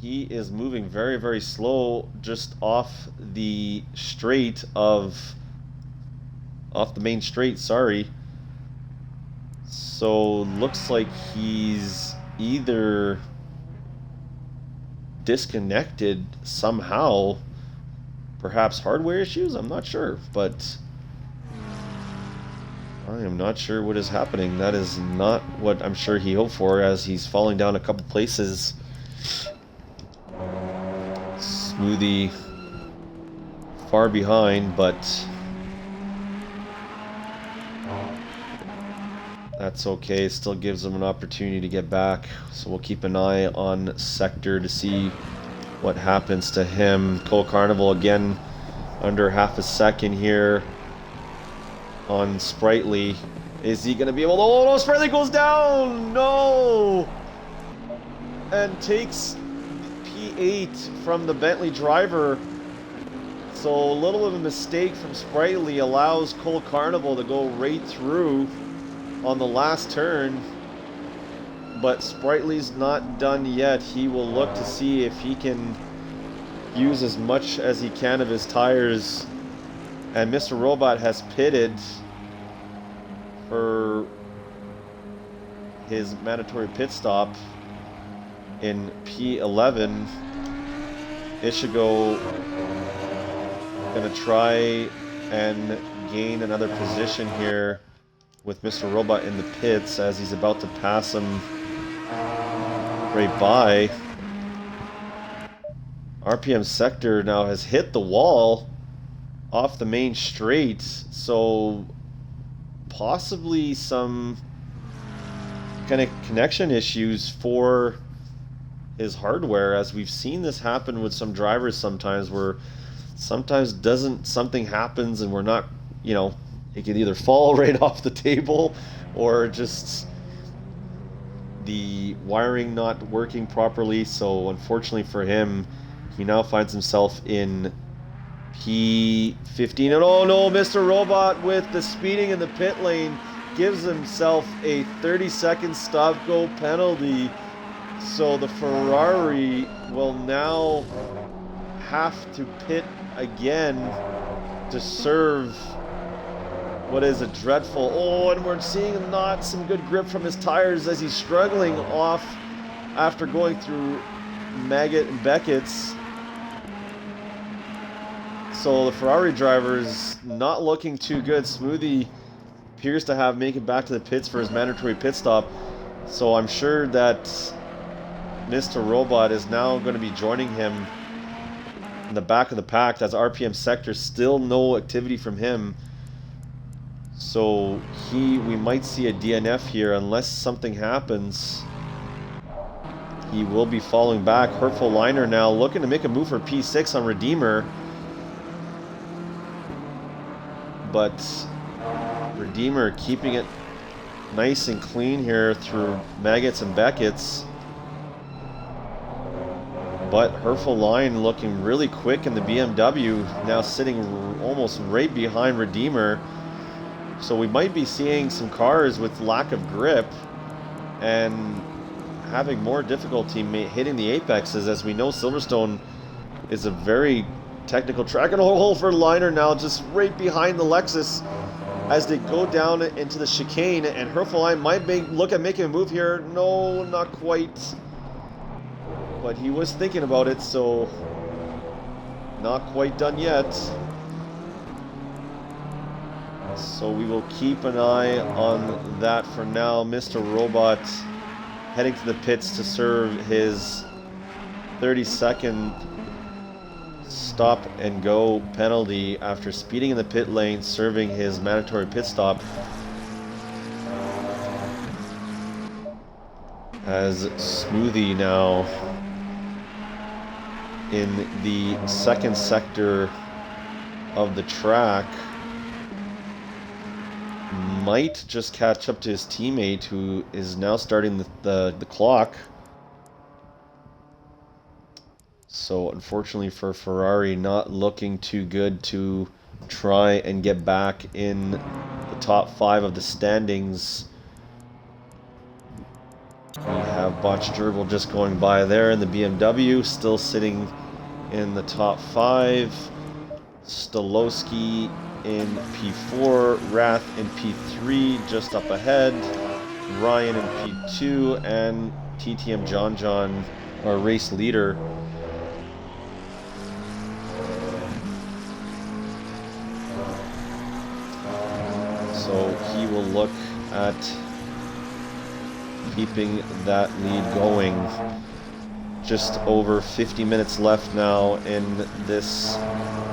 Speaker 1: He is moving very, very slow just off the straight off the main straight, sorry. So looks like he's either disconnected somehow, perhaps hardware issues, I'm not sure, but I am not sure what is happening. That is not what I'm sure he hoped for, as he's falling down a couple places. Smoothie far behind, but that's okay. Still gives him an opportunity to get back. So we'll keep an eye on Sector to see what happens to him. Cole Carnival again under half a second here on Sprightly. Is he going to be able to... Oh no, Sprightly goes down! No! And takes P8 from the Bentley driver. So a little of a mistake from Sprightly allows Cole Carnival to go right through on the last turn, but Sprightly's not done yet. He will look to see if he can use as much as he can of his tires, and Mr. Robot has pitted for his mandatory pit stop in P11. Ishigo gonna try and gain another position here with Mr. Robot in the pits as he's about to pass him right by. RPM Sector now has hit the wall off the main straight, so possibly some kind of connection issues for his hardware, as we've seen this happen with some drivers sometimes, where sometimes something happens and we're not, you know, it could either fall right off the table or just the wiring not working properly. So unfortunately for him, he now finds himself in P15. And oh no, Mr. Robot with the speeding in the pit lane gives himself a 30-second stop-go penalty. So the Ferrari will now have to pit again to serve what is a dreadful... Oh, and we're seeing not some good grip from his tires as he's struggling off after going through Maggot and Beckett's. So the Ferrari driver is not looking too good. Smoothie appears to make it back to the pits for his mandatory pit stop. So I'm sure that Mr. Robot is now going to be joining him in the back of the pack, as RPM Sector, still no activity from him. So we might see a DNF here unless something happens. He will be falling back. Hurtful Liner now looking to make a move for P6 on Redeemer. But Redeemer keeping it nice and clean here through Maggots and Beckett's. But Hurtful Line looking really quick in the BMW, now sitting almost right behind Redeemer. So we might be seeing some cars with lack of grip and having more difficulty hitting the apexes, as we know Silverstone is a very technical track. And a hole for Liner now just right behind the Lexus as they go down into the chicane, and Hurtful Line might look at making a move here. No, not quite. But he was thinking about it, so not quite done yet. So we will keep an eye on that for now. Mr. Robot heading to the pits to serve his 32nd stop and go penalty after speeding in the pit lane, serving his mandatory pit stop. As Smoothie now in the second sector of the track might just catch up to his teammate, who is now starting the clock. So unfortunately for Ferrari, not looking too good to try and get back in the top 5 of the standings. We have Botched Gerbil just going by there in the BMW, still sitting in the top 5. Stolowski in P4, Rath in P3, just up ahead. Ryan in P2, and TTM John, our race leader. So he will look at keeping that lead going. Just over 50 minutes left now in this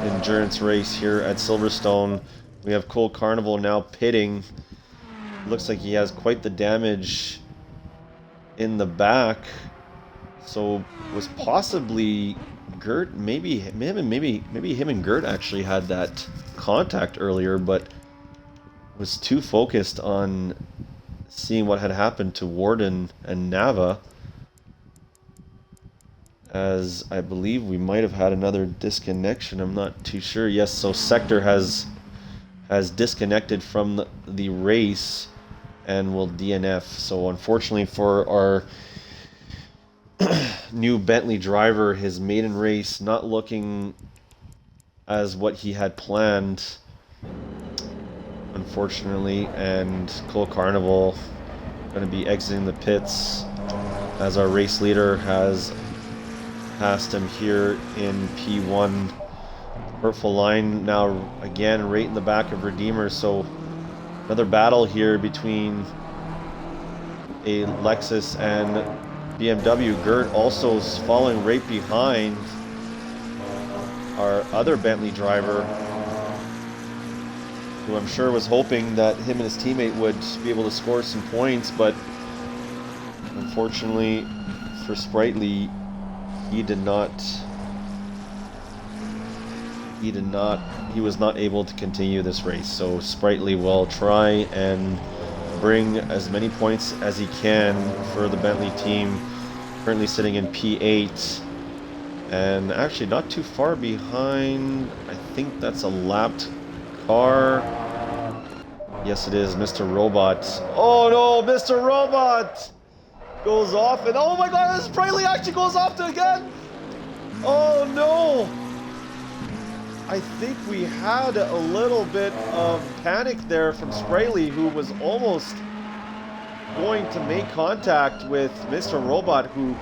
Speaker 1: endurance race here at Silverstone. We have Cole Carnival now pitting. Looks like he has quite the damage in the back. So was possibly Gert, maybe him and Gert actually had that contact earlier, but was too focused on seeing what had happened to Warden and Nava, as I believe we might have had another disconnection. I'm not too sure. Yes, so Sector has disconnected from the race and will DNF. So unfortunately for our new Bentley driver, his maiden race not looking as what he had planned, unfortunately, and Cole Carnival going to be exiting the pits as our race leader has passed him here in P1. Hurtful Line now again right in the back of Redeemer, so another battle here between a Lexus and BMW. Gert also following right behind our other Bentley driver, who I'm sure was hoping that him and his teammate would be able to score some points, but unfortunately for Sprightly, he was not able to continue this race. So Sprightly will try and bring as many points as he can for the Bentley team, currently sitting in P8 and actually not too far behind. I think that's a lapped car. Yes, it is Mr. Robot. Oh no, Mr. Robot goes off, and oh my god, Sprightly actually goes off to again. Oh no. I think we had a little bit of panic there from Sprightly, who was almost going to make contact with Mr. Robot, who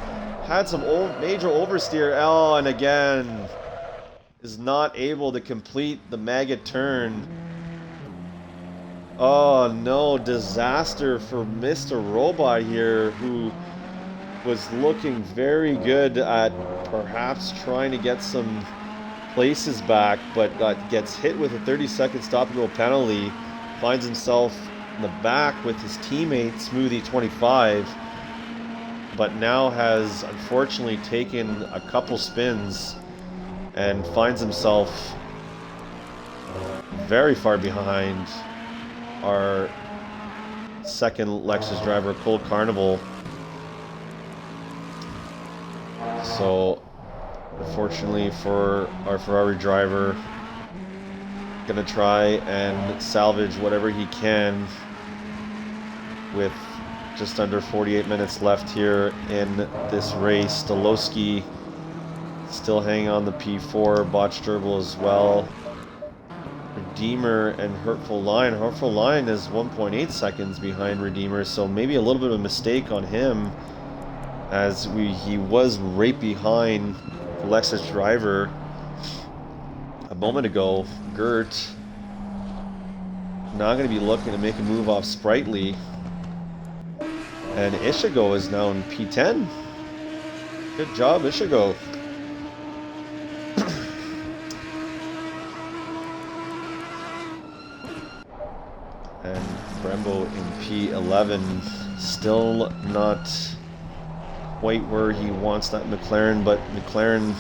Speaker 1: had some major oversteer. Oh, and again is not able to complete the maggot turn. Oh no, disaster for Mr. Robot here, who was looking very good at perhaps trying to get some places back, but gets hit with a 30-second stop-and-go penalty, finds himself in the back with his teammate Smoothie 25, but now has unfortunately taken a couple spins and finds himself very far behind our second Lexus driver, Cole Carnival. So unfortunately for our Ferrari driver, gonna try and salvage whatever he can with just under 48 minutes left here in this race. Stolowski still hanging on the P4, Botched Gerbil as well. Redeemer and Hurtful Line. Hurtful Line is 1.8 seconds behind Redeemer, so maybe a little bit of a mistake on him, as he was right behind the Lexus driver a moment ago. Gert now going to be looking to make a move off Sprightly, and Ishigo is now in P10. Good job, Ishigo. Brembo in P11. Still not quite where he wants that McLaren, but McLaren,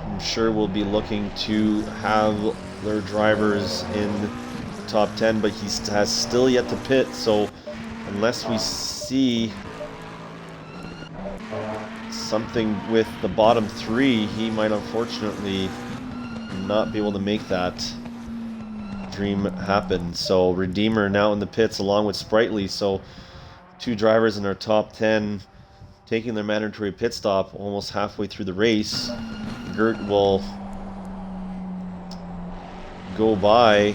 Speaker 1: I'm sure, will be looking to have their drivers in the top 10, but he has still yet to pit, so unless we see something with the bottom 3, he might unfortunately not be able to make that dream happen. So Redeemer now in the pits along with Sprightly, so 2 drivers in our top 10 taking their mandatory pit stop almost halfway through the race. Gert will go by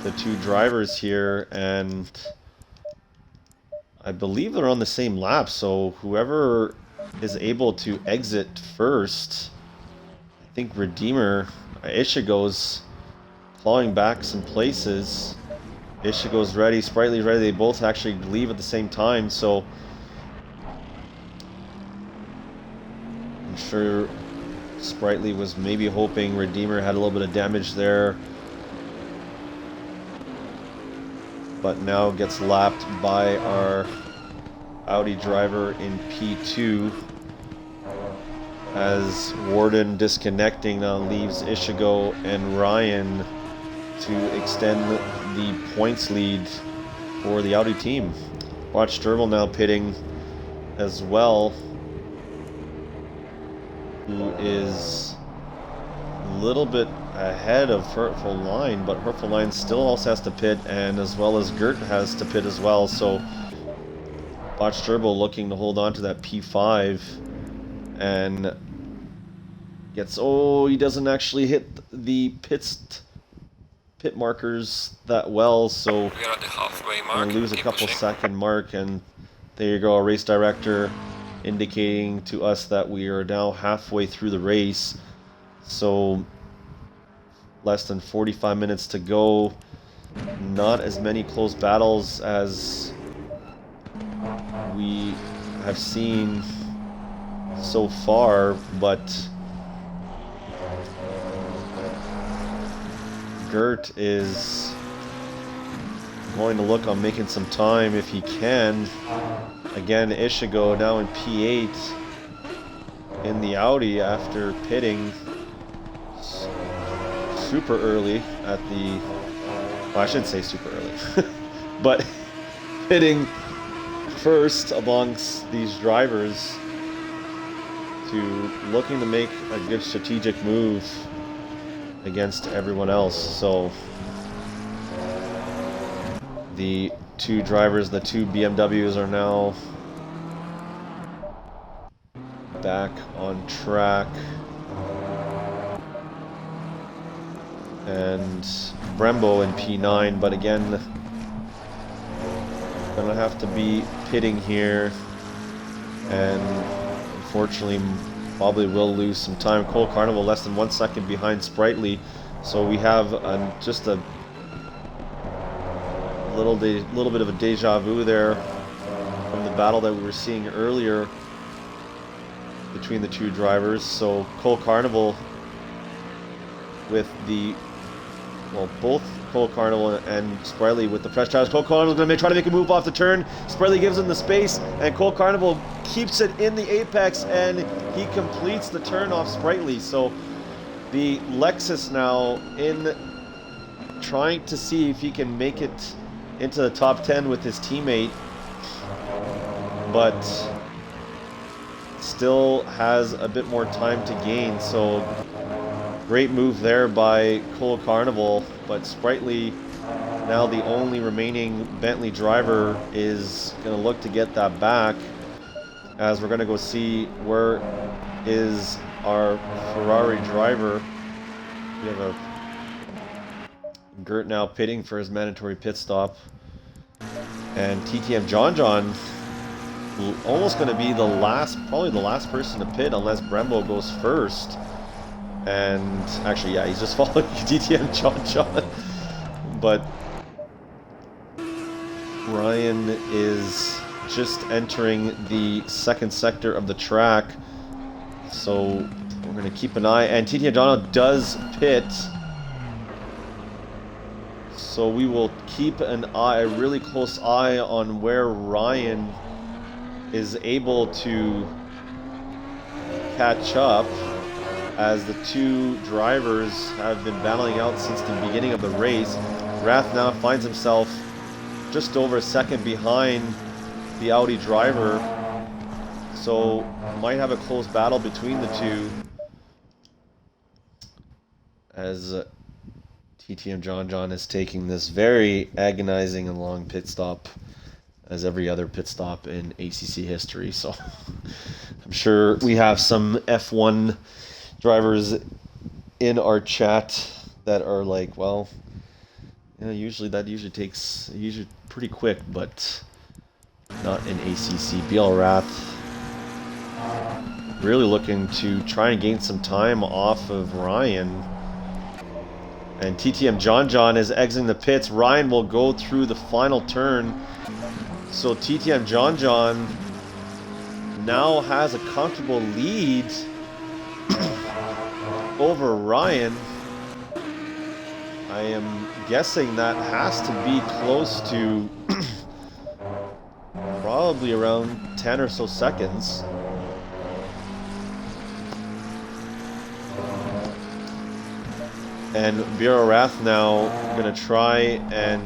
Speaker 1: the 2 drivers here, and I believe they're on the same lap, so whoever is able to exit first, I think Redeemer, Ishigo's clawing back some places. Ishigo's ready, Sprightly's ready, they both actually leave at the same time, so I'm sure Sprightly was maybe hoping Redeemer had a little bit of damage there, but now gets lapped by our Audi driver in P2 as Warden disconnecting now leaves Ishigo and Ryan to extend the points lead for the Audi team. Watch Sturble now pitting as well, who is a little bit ahead of Hurtful Line, but Hurtful Line still also has to pit, and as well as Gert has to pit as well, so Botch Turbo looking to hold on to that P5 and gets, oh, he doesn't actually hit the pit markers that well, so
Speaker 3: We are at the halfway mark.
Speaker 1: gonna lose a
Speaker 3: Keep
Speaker 1: couple
Speaker 3: pushing.
Speaker 1: second mark, and there you go, our race director indicating to us that we are now halfway through the race, so less than 45 minutes to go. Not as many close battles as we have seen so far, but Gert is going to look on making some time if he can. Again, Ishigo now in P8 in the Audi after pitting super early at the, well, I shouldn't say super early, but pitting first amongst these drivers to looking to make a good strategic move against everyone else. So the 2 drivers, the 2 BMWs are now back on track, and Brembo in P9, but again gonna have to be pitting here, and unfortunately probably will lose some time. Cole Carnival less than 1 second behind Sprightly, so we have just a little bit of a deja vu there from the battle that we were seeing earlier between the 2 drivers. So Cole Carnival with the, well, both Cole Carnival and Sprightly with the fresh tires. Cole Carnival's going to try to make a move off the turn. Sprightly gives him the space, and Cole Carnival keeps it in the apex, and he completes the turn off Sprightly. So the Lexus now in trying to see if he can make it into the top 10 with his teammate, but still has a bit more time to gain. So great move there by Cole Carnival, but Sprightly, now the only remaining Bentley driver, is going to look to get that back, as we're going to go see where is our Ferrari driver. We have a Gert now pitting for his mandatory pit stop, and TTM John almost going to be the last, probably the last person to pit unless Brembo goes first. And actually, yeah, he's just following DTM John. But Ryan is just entering the second sector of the track, so we're going to keep an eye. And TTM John does pit, So we will keep a really close eye on where Ryan is able to catch up, as the two drivers have been battling out since the beginning of the race. Rath now finds himself just over a second behind the Audi driver, so might have a close battle between the two, as TTM John is taking this very agonizing and long pit stop, as every other pit stop in ACC history. So I'm sure we have some F1 drivers in our chat that are like, well, you know, usually takes pretty quick, but not in ACC. BL Rath really looking to try and gain some time off of Ryan. And TTM John is exiting the pits. Ryan will go through the final turn. So TTM John now has a comfortable lead over Ryan. I am guessing that has to be close to probably around 10 or so seconds. And Bureau Rath now going to try and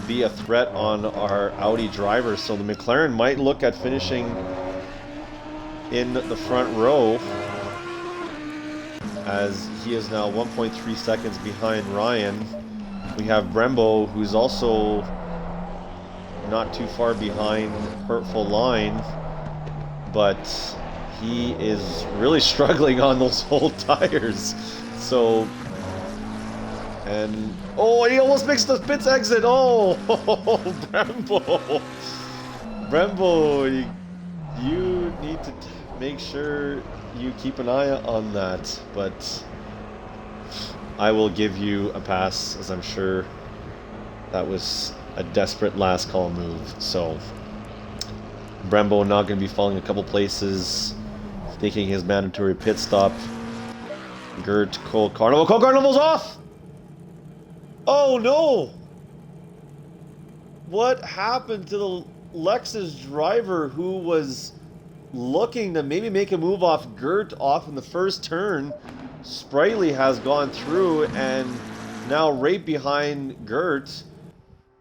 Speaker 1: be a threat on our Audi drivers. So the McLaren might look at finishing in the front row, as he is now 1.3 seconds behind Ryan. We have Brembo, who's also not too far behind Hurtful Line, but he is really struggling on those old tires. So, and oh, he almost makes the pits exit. Oh, Brembo, you need to make sure you keep an eye on that, but I will give you a pass, as I'm sure that was a desperate last call move. So Brembo not going to be falling a couple places, taking his mandatory pit stop. Gert, Cole Carnival's off! Oh no! What happened to the Lexus driver who was looking to maybe make a move off Gert off in the first turn? Sprightly has gone through and now right behind Gert.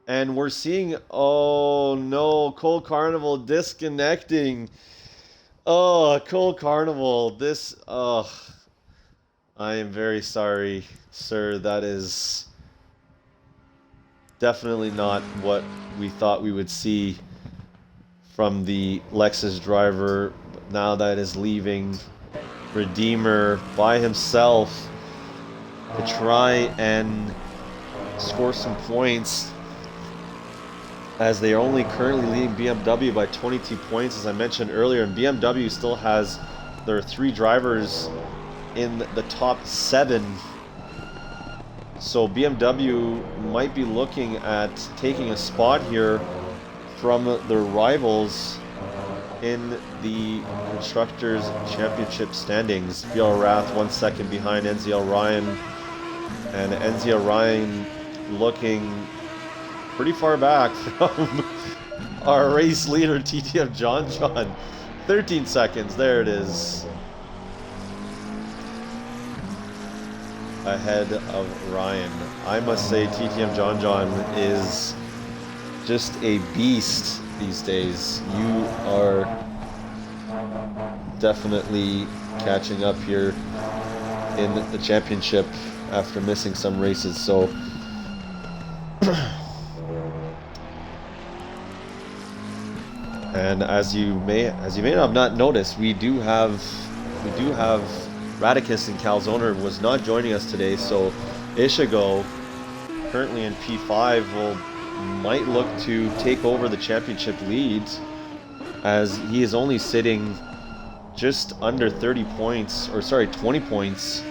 Speaker 1: And we're seeing, oh no, Cole Carnival disconnecting. Oh, Cole Carnival, this, I am very sorry, sir. That is definitely not what we thought we would see from the Lexus driver. But now that is leaving Redeemer by himself to try and score some points, as they are only currently leading BMW by 22 points, as I mentioned earlier. And BMW still has their 3 drivers in the top 7. So BMW might be looking at taking a spot here from their rivals in the Constructors' Championship standings. BR Rath 1 second behind NZL Ryan, and NZL Ryan looking pretty far back from our race leader TTM John. 13 seconds, there it is, ahead of Ryan. I must say TTM John is just a beast these days. You are definitely catching up here in the championship after missing some races. So and as you may have not noticed, we do have Radicus and Calzoner was not joining us today. So Ishigo, currently in P5, might look to take over the championship lead, as he is only sitting just under 30 points, or sorry, 20 points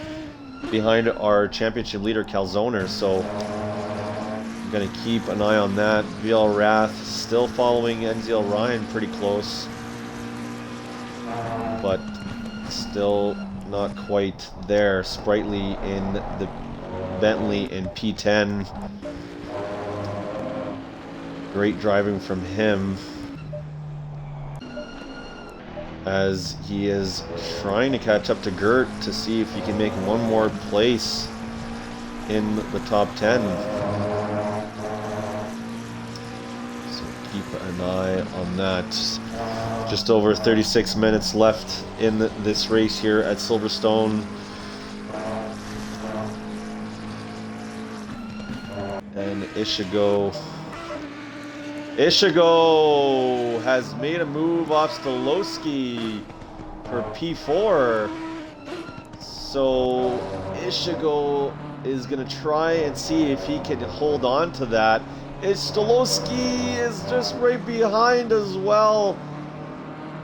Speaker 1: behind our championship leader Calzoner. So I'm going to keep an eye on that. BL Rath still following NZL Ryan pretty close, but still not quite there. Sprightly in the Bentley in P10. Great driving from him as he is trying to catch up to Gert to see if he can make one more place in the top 10. So keep an eye on that. Just over 36 minutes left in this race here at Silverstone. And Ishigo has made a move off Stolowski for P4. So Ishigo is going to try and see if he can hold on to that. Stolowski is just right behind as well.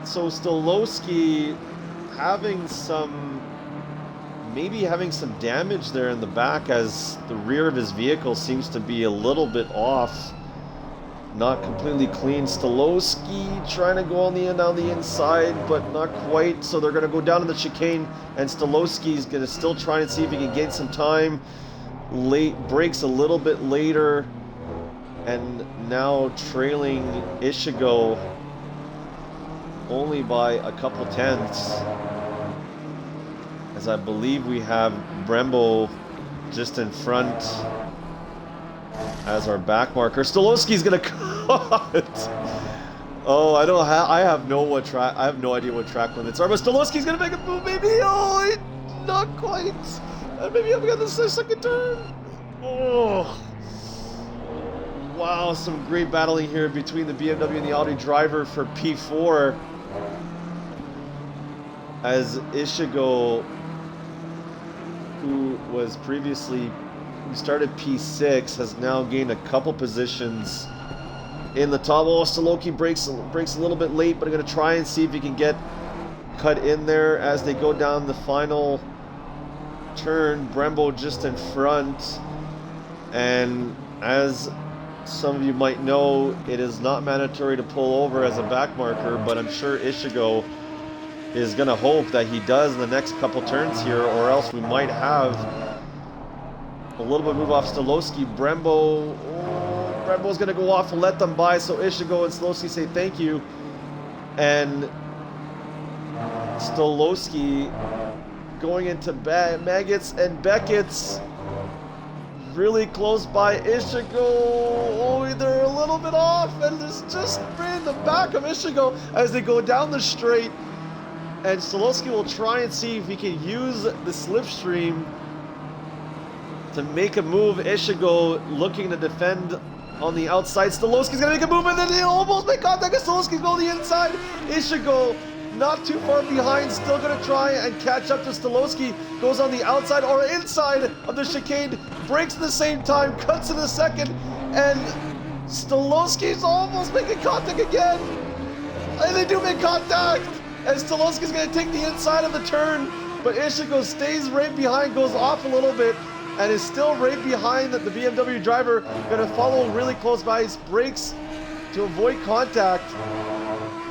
Speaker 1: So Stolowski maybe having some damage there in the back as the rear of his vehicle seems to be a little bit off. Not completely clean. Stolowski trying to go on the inside, but not quite. So they're going to go down to the chicane, and Stolowski's going to still try and see if he can gain some time. Brakes a little bit later, and now trailing Ishigo only by a couple tenths. As I believe we have Brembo just in front as our back marker. Stolowski's gonna cut. Oh, I have no idea what track limits are, but Stolowski's gonna make a move, maybe. Oh, not quite. And maybe I've got the second turn. Oh. Wow, some great battling here between the BMW and the Audi driver for P4. As Ishigo, who started P6, has now gained a couple positions in the top. Oh, Stolowski breaks a little bit late, but I'm going to try and see if he can get cut in there as they go down the final turn. Brembo just in front, and as some of you might know, it is not mandatory to pull over as a back marker, but I'm sure Ishigo is going to hope that he does in the next couple turns here, or else we might have a little bit of move off Stolowski. Brembo's going to go off and let them by, so Ishigo and Stolowski say thank you. And Stolowski going into Maggots and Beckett's really close by Ishigo. Oh, they're a little bit off, and it's just in the back of Ishigo as they go down the straight. And Stolowski will try and see if he can use the slipstream to make a move. Ishigo looking to defend on the outside. Stolowski's going to make a move, and then he'll almost make contact. Stolowski's going the inside. Ishigo not too far behind, still going to try and catch up to Stolowski. Goes on the outside or inside of the chicane. Brakes at the same time, cuts in a second, and Stolowski's almost making contact again. And they do make contact. And Stolowski's going to take the inside of the turn, but Ishigo stays right behind, goes off a little bit, and is still right behind the BMW driver. Going to follow really close by. He brakes to avoid contact,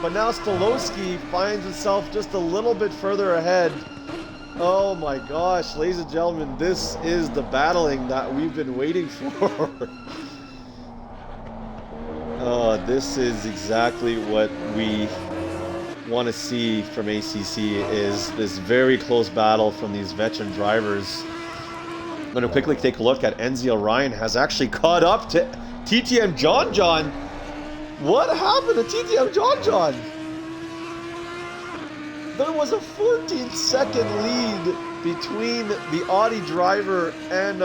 Speaker 1: but now Stolowski finds himself just a little bit further ahead. Oh my gosh, ladies and gentlemen, this is the battling that we've been waiting for. This is exactly what we want to see from ACC, is this very close battle from these veteran drivers. I'm going to quickly take a look at Enzi Orion has actually caught up to TTM John. What happened to TTM John? There was a 14-second lead between the Audi driver and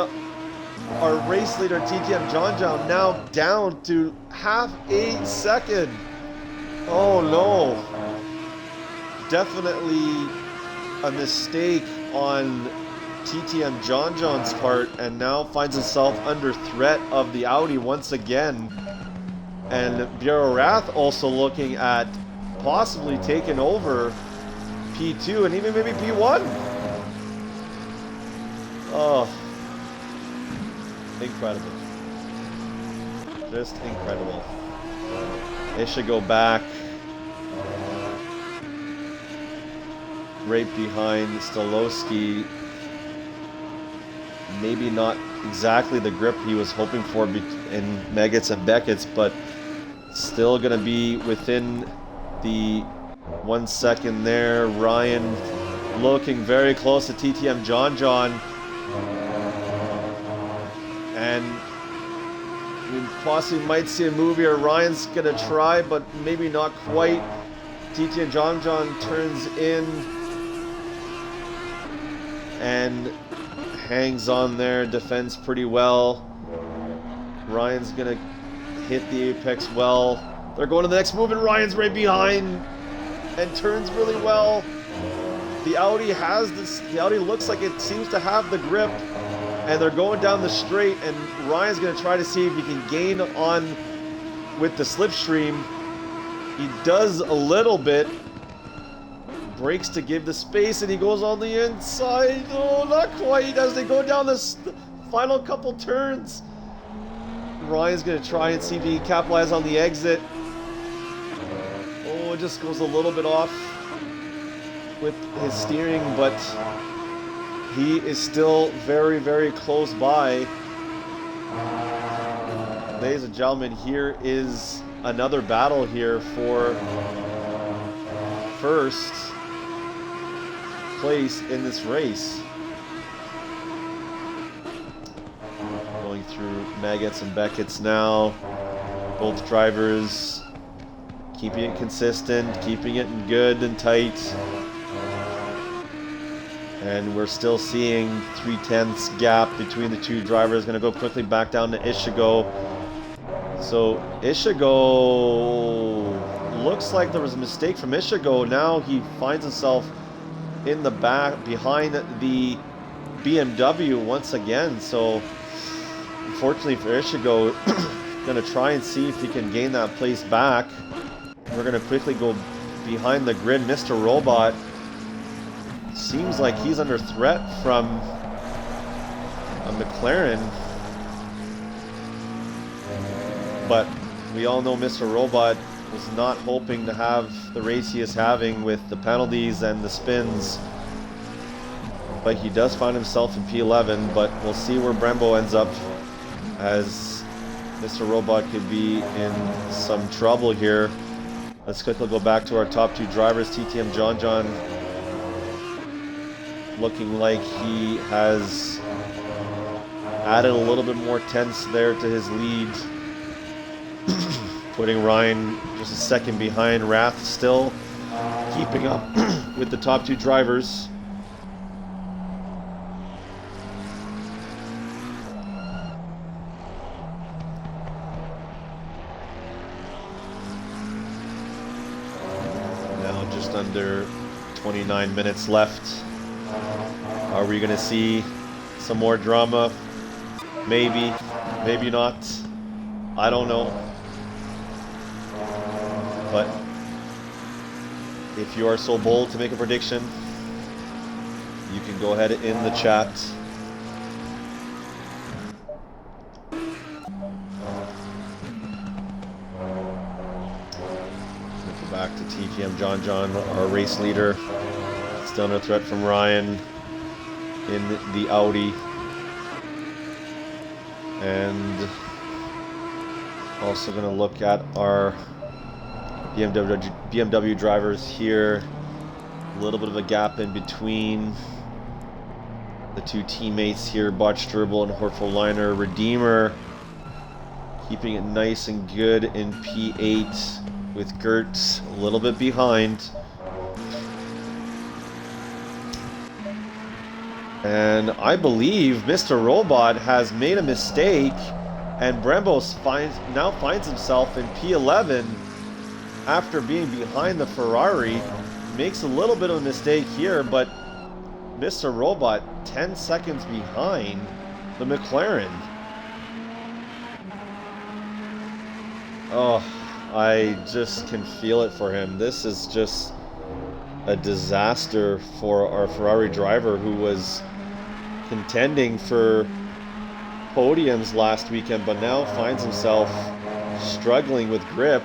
Speaker 1: our race leader TTM John, now down to half a second. Oh no. Definitely a mistake on TTM John's part, and now finds himself under threat of the Audi once again. And BRL Wrath also looking at possibly taking over P2 and even maybe P1. Oh, incredible. Just incredible. They should go back right behind Stolowski. Maybe not exactly the grip he was hoping for in Maggots and Beckett's, but Still going to be within the 1 second there. Ryan looking very close to TTM John. And we possibly might see a move here. Ryan's going to try, but maybe not quite. TTM John turns in and hangs on there, defends pretty well. Ryan's going to hit the apex well. They're going to the next move, and Ryan's right behind and turns really well. The Audi has this. The Audi looks like it seems to have the grip, and they're going down the straight, and Ryan's going to try to see if he can gain on with the slipstream. He does a little bit. Brakes to give the space, and he goes on the inside. Oh, not quite as they go down the final couple turns. Ryan's going to try and see if he can capitalize on the exit. Oh, it just goes a little bit off with his steering, but he is still very, very close by. Ladies and gentlemen, here is another battle here for first place in this race. Going through Maggots and Beckett's now. Both drivers keeping it consistent, keeping it good and tight. And we're still seeing 3/10 gap between the two drivers. Going to go quickly back down to Ishigo. So Ishigo, looks like there was a mistake from Ishigo. Now he finds himself in the back behind the BMW once again. So unfortunately for Ishigo, going to try and see if he can gain that place back. We're going to quickly go behind the grid. Mr. Robot seems like he's under threat from a McLaren, but we all know Mr. Robot was not hoping to have the race he is having with the penalties and the spins, but he does find himself in P11. But we'll see where Brembo ends up, as Mr. Robot could be in some trouble here. Let's quickly go back to our top two drivers. TTM John looking like he has added a little bit more tense there to his lead, putting Ryan just a second behind. Rath still keeping up with the top two drivers. Now just under 29 minutes left. Are we going to see some more drama? Maybe, maybe not. I don't know. But if you are so bold to make a prediction, you can go ahead in the chat. Go back to TTM John, our race leader. Still under threat from Ryan in the Audi. And also going to look at our BMW drivers here. A little bit of a gap in between the two teammates here, Botch Strubel and Hortful Liner. Redeemer keeping it nice and good in P8, with Gert a little bit behind. And I believe Mr. Robot has made a mistake, and Brembo now finds himself in P11 after being behind the Ferrari. Makes a little bit of a mistake here, but Mr. Robot 10 seconds behind the McLaren. Oh, I just can feel it for him. This is just a disaster for our Ferrari driver, who was contending for podiums last weekend, but now finds himself struggling with grip.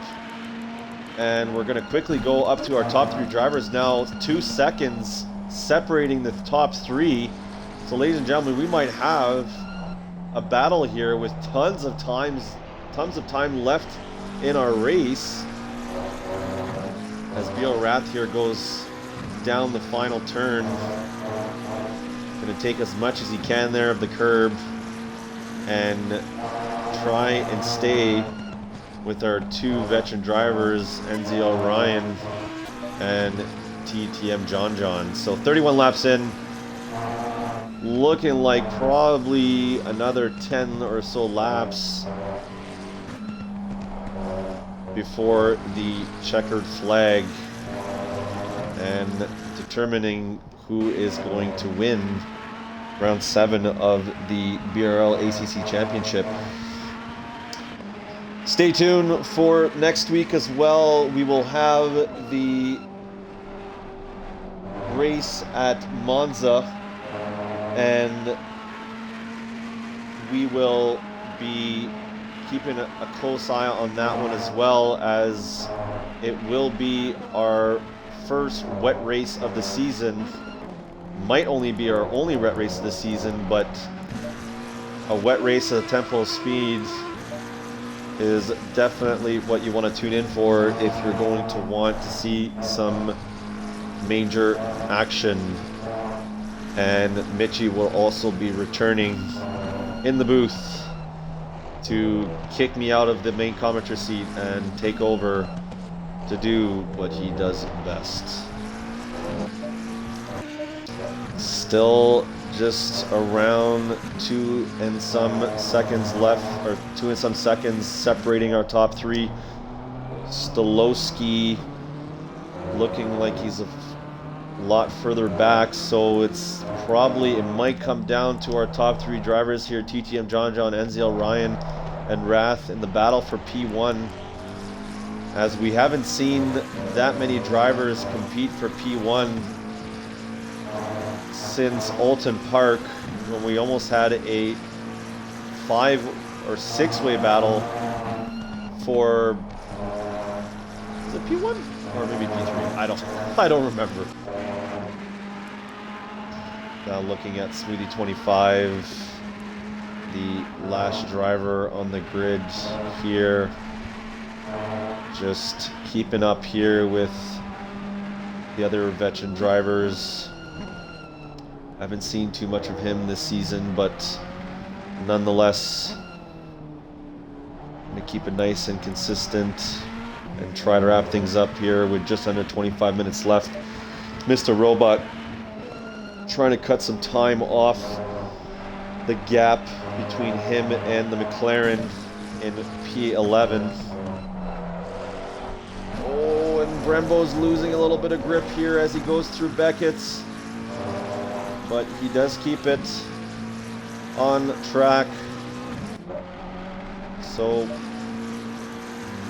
Speaker 1: And we're going to quickly go up to our top three drivers now. 2 seconds separating the top three. So ladies and gentlemen, we might have a battle here with tons of time left in our race. As BRL Rath here goes down the final turn. Going to take as much as he can there of the curb and try and stay with our two veteran drivers, NZL Ryan and TTM John. So 31 laps in, looking like probably another 10 or so laps before the checkered flag and determining who is going to win round 7 of the BRL ACC Championship. Stay tuned for next week as well. We will have the race at Monza, and we will be keeping a close eye on that one, as well as it will be our first wet race of the season. Might only be our only wet race of the season, but a wet race at a tempo of speed is definitely what you want to tune in for if you're going to want to see some major action. And Mitchie will also be returning in the booth to kick me out of the main commentator seat and take over to do what he does best. Still just around 2 and some seconds left, or 2 and some seconds separating our top three. Stolowski looking like he's a lot further back, so it might come down to our top three drivers here, TTM John, NZL Ryan and Rath, in the battle for P1, as we haven't seen that many drivers compete for P1 since Alton Park, when we almost had a 5 or 6 way battle for, is it P1 or maybe P3? I don't remember. Now looking at Smoothie 25, the last driver on the grid here, just keeping up here with the other veteran drivers. I haven't seen too much of him this season, but nonetheless, I'm going to keep it nice and consistent and try to wrap things up here with just under 25 minutes left. Mr. Robot trying to cut some time off the gap between him and the McLaren in P11. Oh, and Brembo's losing a little bit of grip here as he goes through Beckett's, but he does keep it on track. So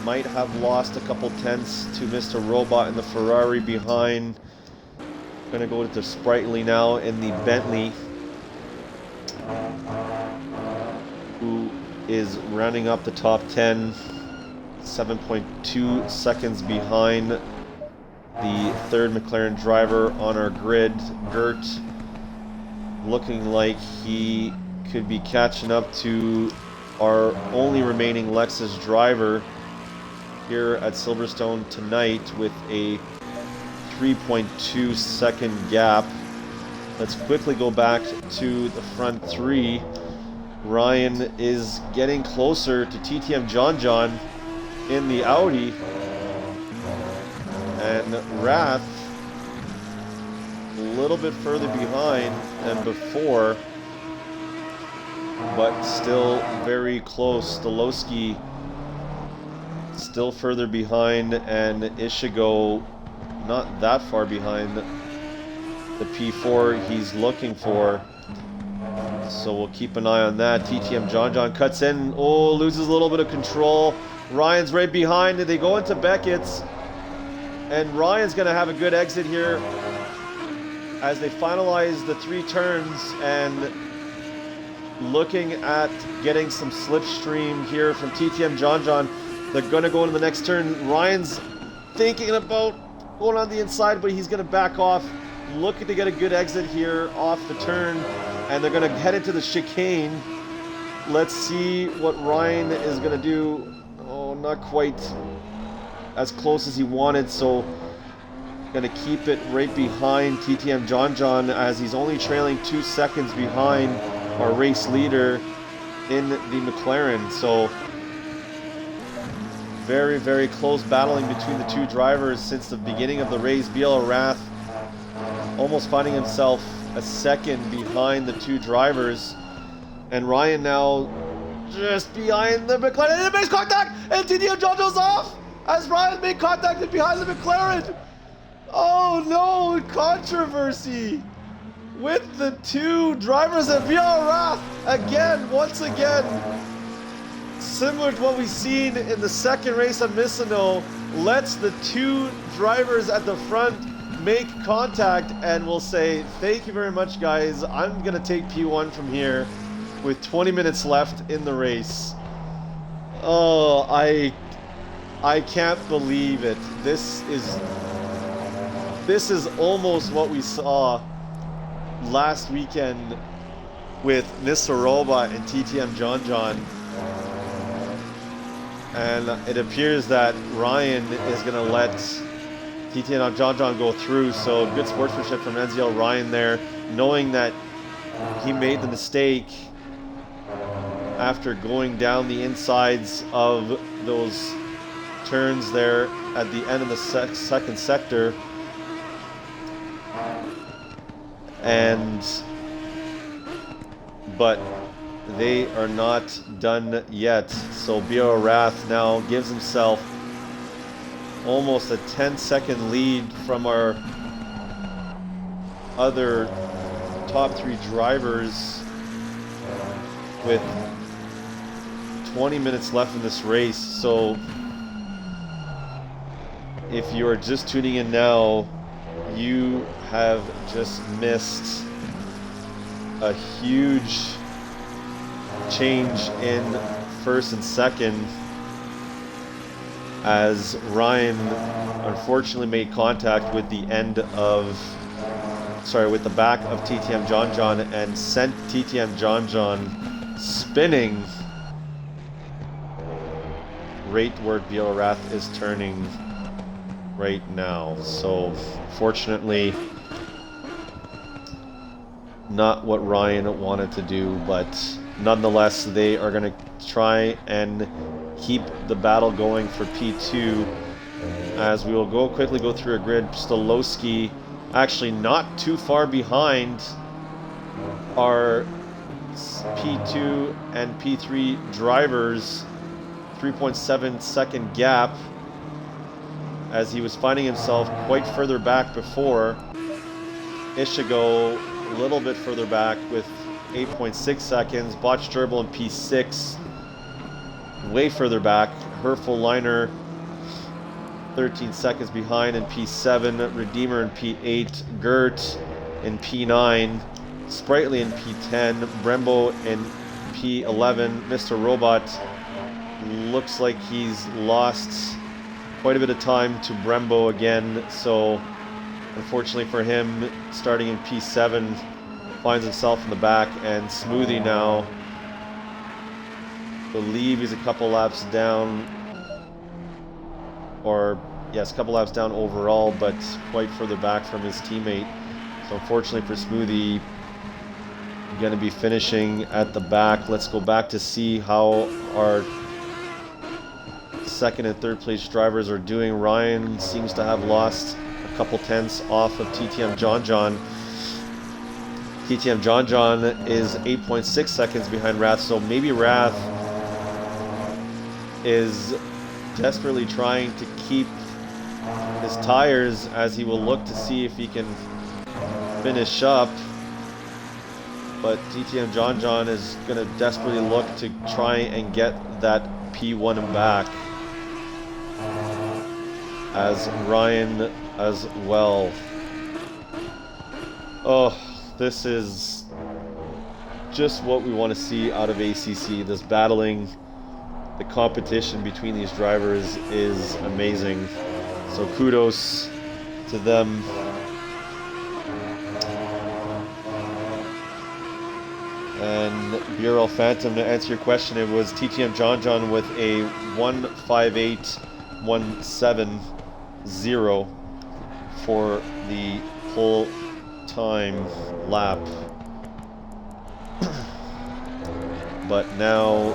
Speaker 1: might have lost a couple tenths to Mr. Robot in the Ferrari behind. Gonna go to Sprightly now in the Bentley, who is rounding up the top 10, 7.2 seconds behind the third McLaren driver on our grid, Gert, looking like he could be catching up to our only remaining Lexus driver here at Silverstone tonight with a 3.2 second gap. Let's quickly go back to the front three. Ryan is getting closer to TTM John in the Audi, and Rath a little bit further behind than before, but still very close. Stolowski still further behind, and Ishigo not that far behind the P4 he's looking for. So we'll keep an eye on that. TTM John cuts in. Oh, loses a little bit of control. Ryan's right behind. They go into Beckett's, and Ryan's going to have a good exit here as they finalize the 3 turns, and looking at getting some slipstream here from TTM John. They're going to go into the next turn. Ryan's thinking about going on the inside, but he's going to back off, looking to get a good exit here off the turn, and they're going to head into the chicane. Let's see what Ryan is going to do. Oh, Oh, not quite as close as he wanted, so gonna keep it right behind TTM John as he's only trailing 2 seconds behind our race leader in the McLaren. So very, very close battling between the two drivers since the beginning of the race. BRL Wrath almost finding himself a second behind the two drivers, and Ryan now just behind the McLaren, and it makes contact, and TTM John's off as Ryan made contact behind the McLaren. Oh no, controversy with the two drivers at BRL Wrath again, once again. Similar to what we've seen in the second race on Misano, lets the two drivers at the front make contact, and we'll say, thank you very much, guys. I'm going to take P1 from here with 20 minutes left in the race. Oh, I can't believe it. This is almost what we saw last weekend with Mr. Robot and TTM John. And it appears that Ryan is going to let TTM John go through. So good sportsmanship from NZL Ryan there, knowing that he made the mistake after going down the insides of those turns there at the end of the second sector. But they are not done yet. So BRL Wrath now gives himself almost a 10-second lead from our other top three drivers with 20 minutes left in this race. So if you are just tuning in now, you have just missed a huge change in first and second, as Ryan unfortunately made contact with the back of TTM John and sent TTM John spinning right where BRL Wrath is turning right now. So fortunately, not what Ryan wanted to do, but nonetheless, they are going to try and keep the battle going for P2, as we will quickly go through a grid. Stolowski actually not too far behind our P2 and P3 drivers, 3.7 second gap, as he was finding himself quite further back before. Ishigo a little bit further back with 8.6 seconds. Botch Gerbil in P6 way further back. Herfel Liner 13 seconds behind in P7. Redeemer in P8. Gert in P9. Sprightly in P10. Brembo in P11. Mr. Robot looks like he's lost quite a bit of time to Brembo again, so unfortunately for him, starting in P7, finds himself in the back. And Smoothie now, believe he's a couple laps down, or yes, a couple laps down overall, but quite further back from his teammate. So unfortunately for Smoothie, going to be finishing at the back. Let's go back to see how our second and third place drivers are doing. Ryan seems to have lost a couple tenths off of TTM John. TTM John is 8.6 seconds behind Wrath, so maybe Wrath is desperately trying to keep his tires, as he will look to see if he can finish up. But TTM John is going to desperately look to try and get that P1 back, as Ryan as well. Oh, this is just what we want to see out of ACC. This battling, the competition between these drivers is amazing. So kudos to them. And BRL Phantom, to answer your question, it was TTM John with a 1:58.170 for the whole time lap. But now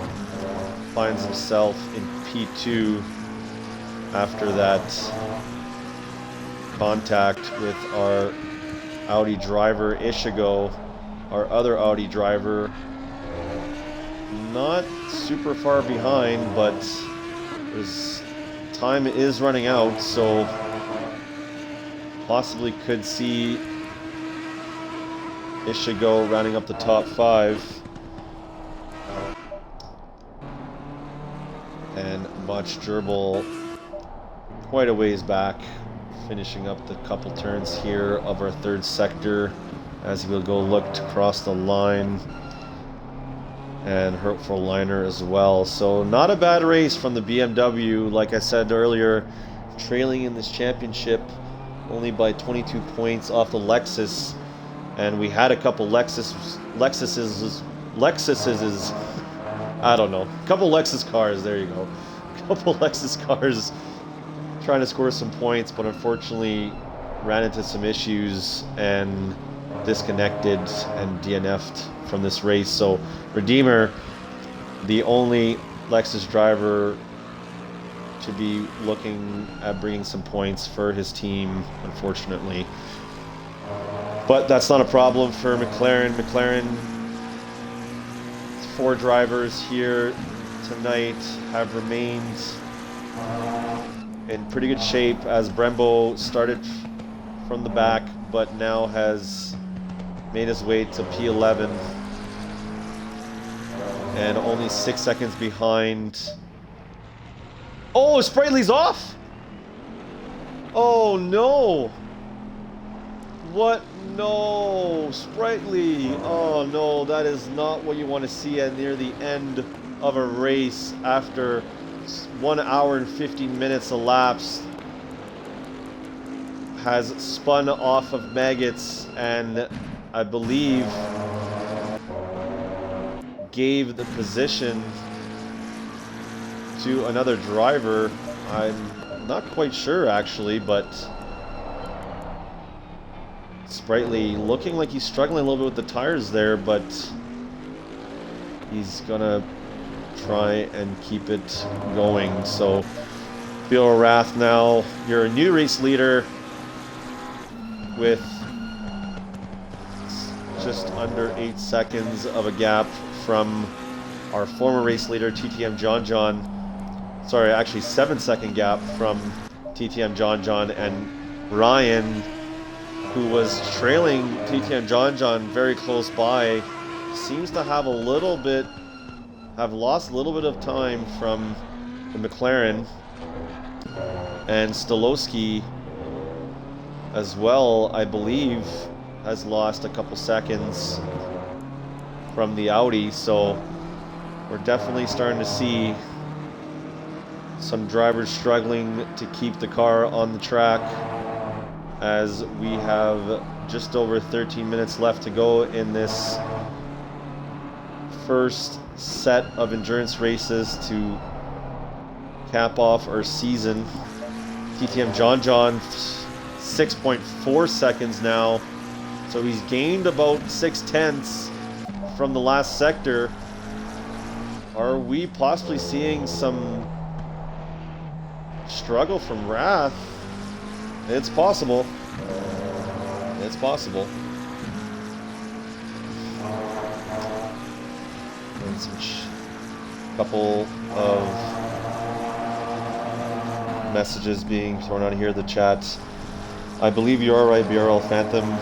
Speaker 1: finds himself in P2 after that contact with our Audi driver Ishigo, our other Audi driver. Not super far behind, but his time is running out, so possibly could see Ishigo rounding up the top 5. And Botch Gerbil quite a ways back, finishing up the couple turns here of our third sector as he will go look to cross the line, and Hurtful Liner as well. So not a bad race from the BMW. Like I said earlier, trailing in this championship only by 22 points off the Lexus, and we had a couple Lexuses, I don't know, a couple Lexus cars, there you go, a couple Lexus cars trying to score some points, but unfortunately ran into some issues and disconnected and DNF'd from this race. So Redeemer, the only Lexus driver to be looking at bringing some points for his team, unfortunately. But that's not a problem for McLaren. McLaren, 4 drivers here tonight have remained in pretty good shape, as Brembo started from the back but now has made his way to P11 and only 6 seconds behind. Oh, Sprightly's off! Oh no! What? No, Sprightly. Oh no, that is not what you want to see at near the end of a race after 1 hour and 15 minutes elapsed. Has spun off of Maggots and I believe gave the position to another driver. I'm not quite sure actually, but Sprightly looking like he's struggling a little bit with the tires there, but he's gonna try and keep it going. So Bill Rath, now you're a new race leader with just under 8 seconds of a gap from our former race leader TTM John. Sorry, actually 7-second gap from TTM John and Ryan, who was trailing TTM John very close by, seems to have lost a little bit of time from the McLaren, and Stolowski as well, I believe, has lost a couple seconds from the Audi. So we're definitely starting to see some drivers struggling to keep the car on the track, as we have just over 13 minutes left to go in this first set of endurance races to cap off our season. TTM John 6.4 seconds now, so he's gained about 6/10 from the last sector. Are we possibly seeing some struggle from Rath? It's possible. It's possible. And some couple of messages being thrown out here in the chat. I believe you are right, BRL Phantom.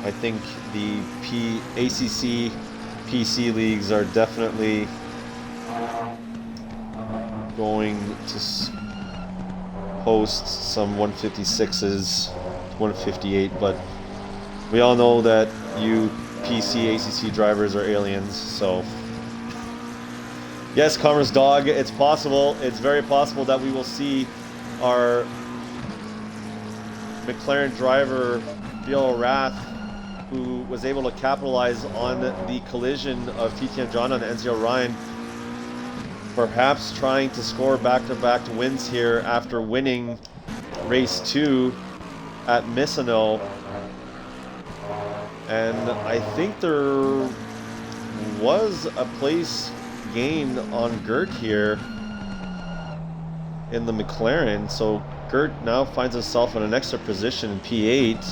Speaker 1: I think the ACC PC leagues are definitely going to host some 156s, 158, but we all know that you PC ACC drivers are aliens, so yes, Commerce Dog, it's possible, it's very possible that we will see our McLaren driver Bill Rath, who was able to capitalize on the collision of TTM John and NCR Ryan, perhaps trying to score back-to-back wins here after winning race 2 at Misano. And I think there was a place gained on Gert here in the McLaren, so Gert now finds himself in an extra position in P8,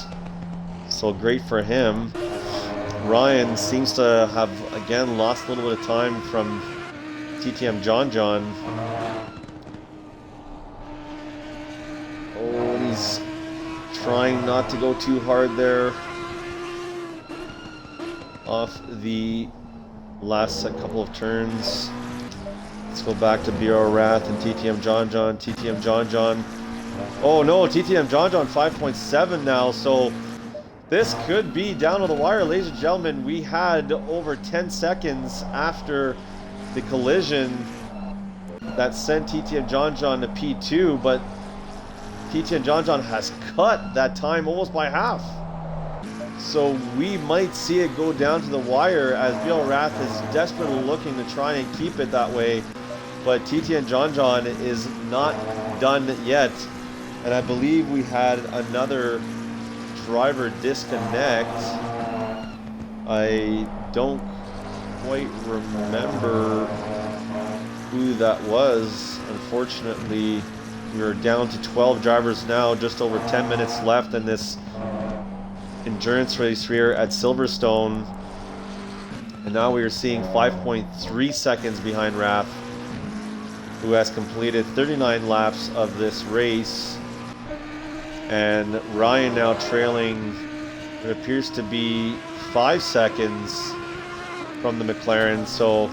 Speaker 1: so great for him. Ryan seems to have again lost a little bit of time from TTM John. Oh, and he's trying not to go too hard there off the last couple of turns. Let's go back to BR Wrath and TTM John. TTM John. Oh no, TTM John 5.7 now, so this could be down to the wire, ladies and gentlemen. We had over 10 seconds after the collision that sent TTM John to P2, but TTM John has cut that time almost by half. So we might see it go down to the wire as BL Wrath is desperately looking to try and keep it that way. But TTM John is not done yet. And I believe we had another driver disconnect. I don't quite remember who that was. Unfortunately, we're down to 12 drivers now, just over 10 minutes left in this endurance race here at Silverstone. And now we are seeing 5.3 seconds behind Wrath, who has completed 39 laps of this race. And Ryan now trailing, it appears to be 5 seconds from the McLaren, so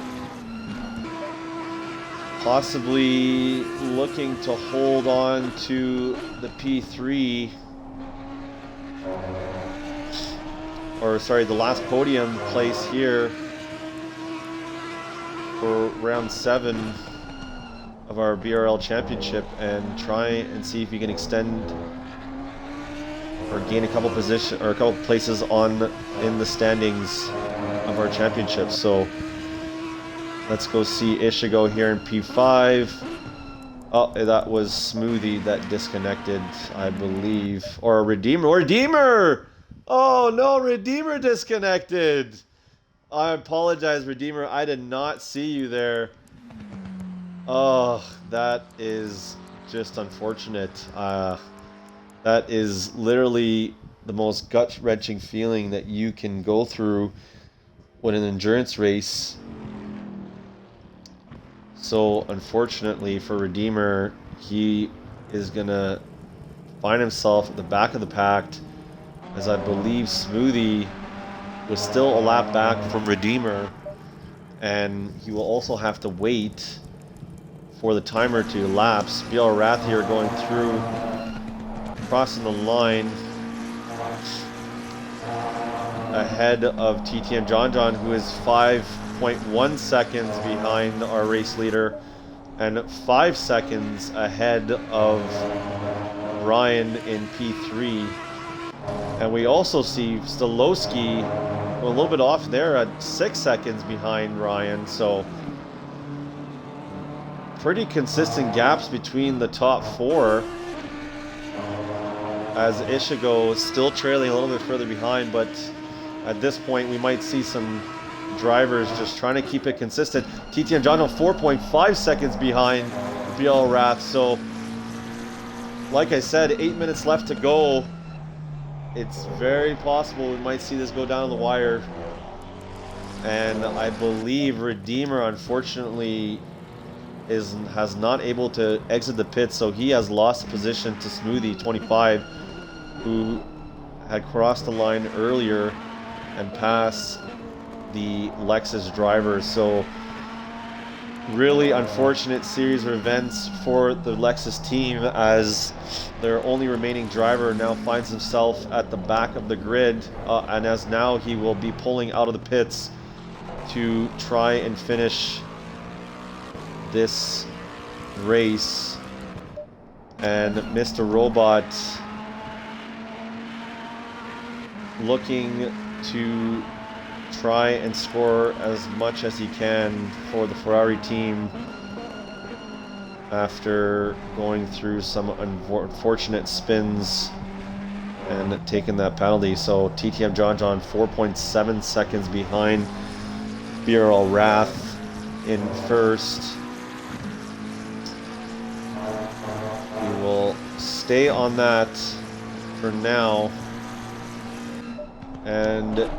Speaker 1: possibly looking to hold on to the P3, or sorry, the last podium place here for round 7 of our BRL championship, and try and see if we can extend or gain a couple position or a couple places in the standings of our championship. So let's go see Ishigo here in P5. Oh, that was Smoothie that disconnected, I believe, or Redeemer. Oh no, Redeemer disconnected. I apologize, Redeemer. I did not see you there. Oh, that is just unfortunate. That is literally the most gut-wrenching feeling that you can go through with an endurance race. So unfortunately for Redeemer, he is gonna find himself at the back of the pack, as I believe Smoothie was still a lap back from Redeemer, and he will also have to wait for the timer to elapse. BL Wrath here going through, crossing the line ahead of TTM John, who is 5.1 seconds behind our race leader and 5 seconds ahead of Ryan in P3. And we also see Stolowski a little bit off there at 6 seconds behind Ryan, so pretty consistent gaps between the top 4, as Ishigo is still trailing a little bit further behind. But at this point we might see some drivers just trying to keep it consistent. TTM John 4.5 seconds behind BL Wrath, so like I said, 8 minutes left to go. It's very possible we might see this go down the wire, and I believe Redeemer unfortunately has not able to exit the pit, so he has lost position to Smoothie 25, who had crossed the line earlier and passed the Lexus driver. So really unfortunate series of events for the Lexus team, as their only remaining driver now finds himself at the back of the grid, and as now he will be pulling out of the pits to try and finish this race. And Mr. Robot looking to try and score as much as he can for the Ferrari team after going through some unfortunate spins and taking that penalty. So TTM John 4.7 seconds behind BRL Wrath in first. We will stay on that for now, and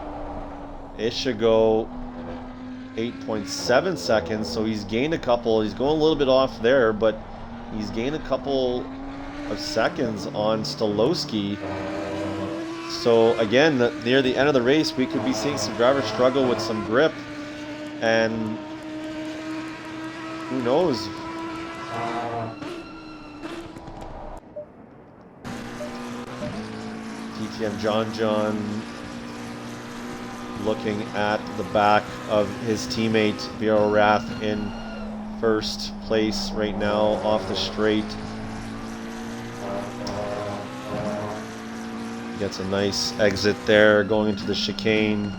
Speaker 1: it should go 8.7 seconds, so he's gained a couple. He's going a little bit off there, but he's gained a couple of seconds on Stolowski. So again, near the end of the race, we could be seeing some drivers struggle with some grip, and who knows? TTM John looking at the back of his teammate BRL Wrath in first place right now off the straight. Gets a nice exit there going into the chicane.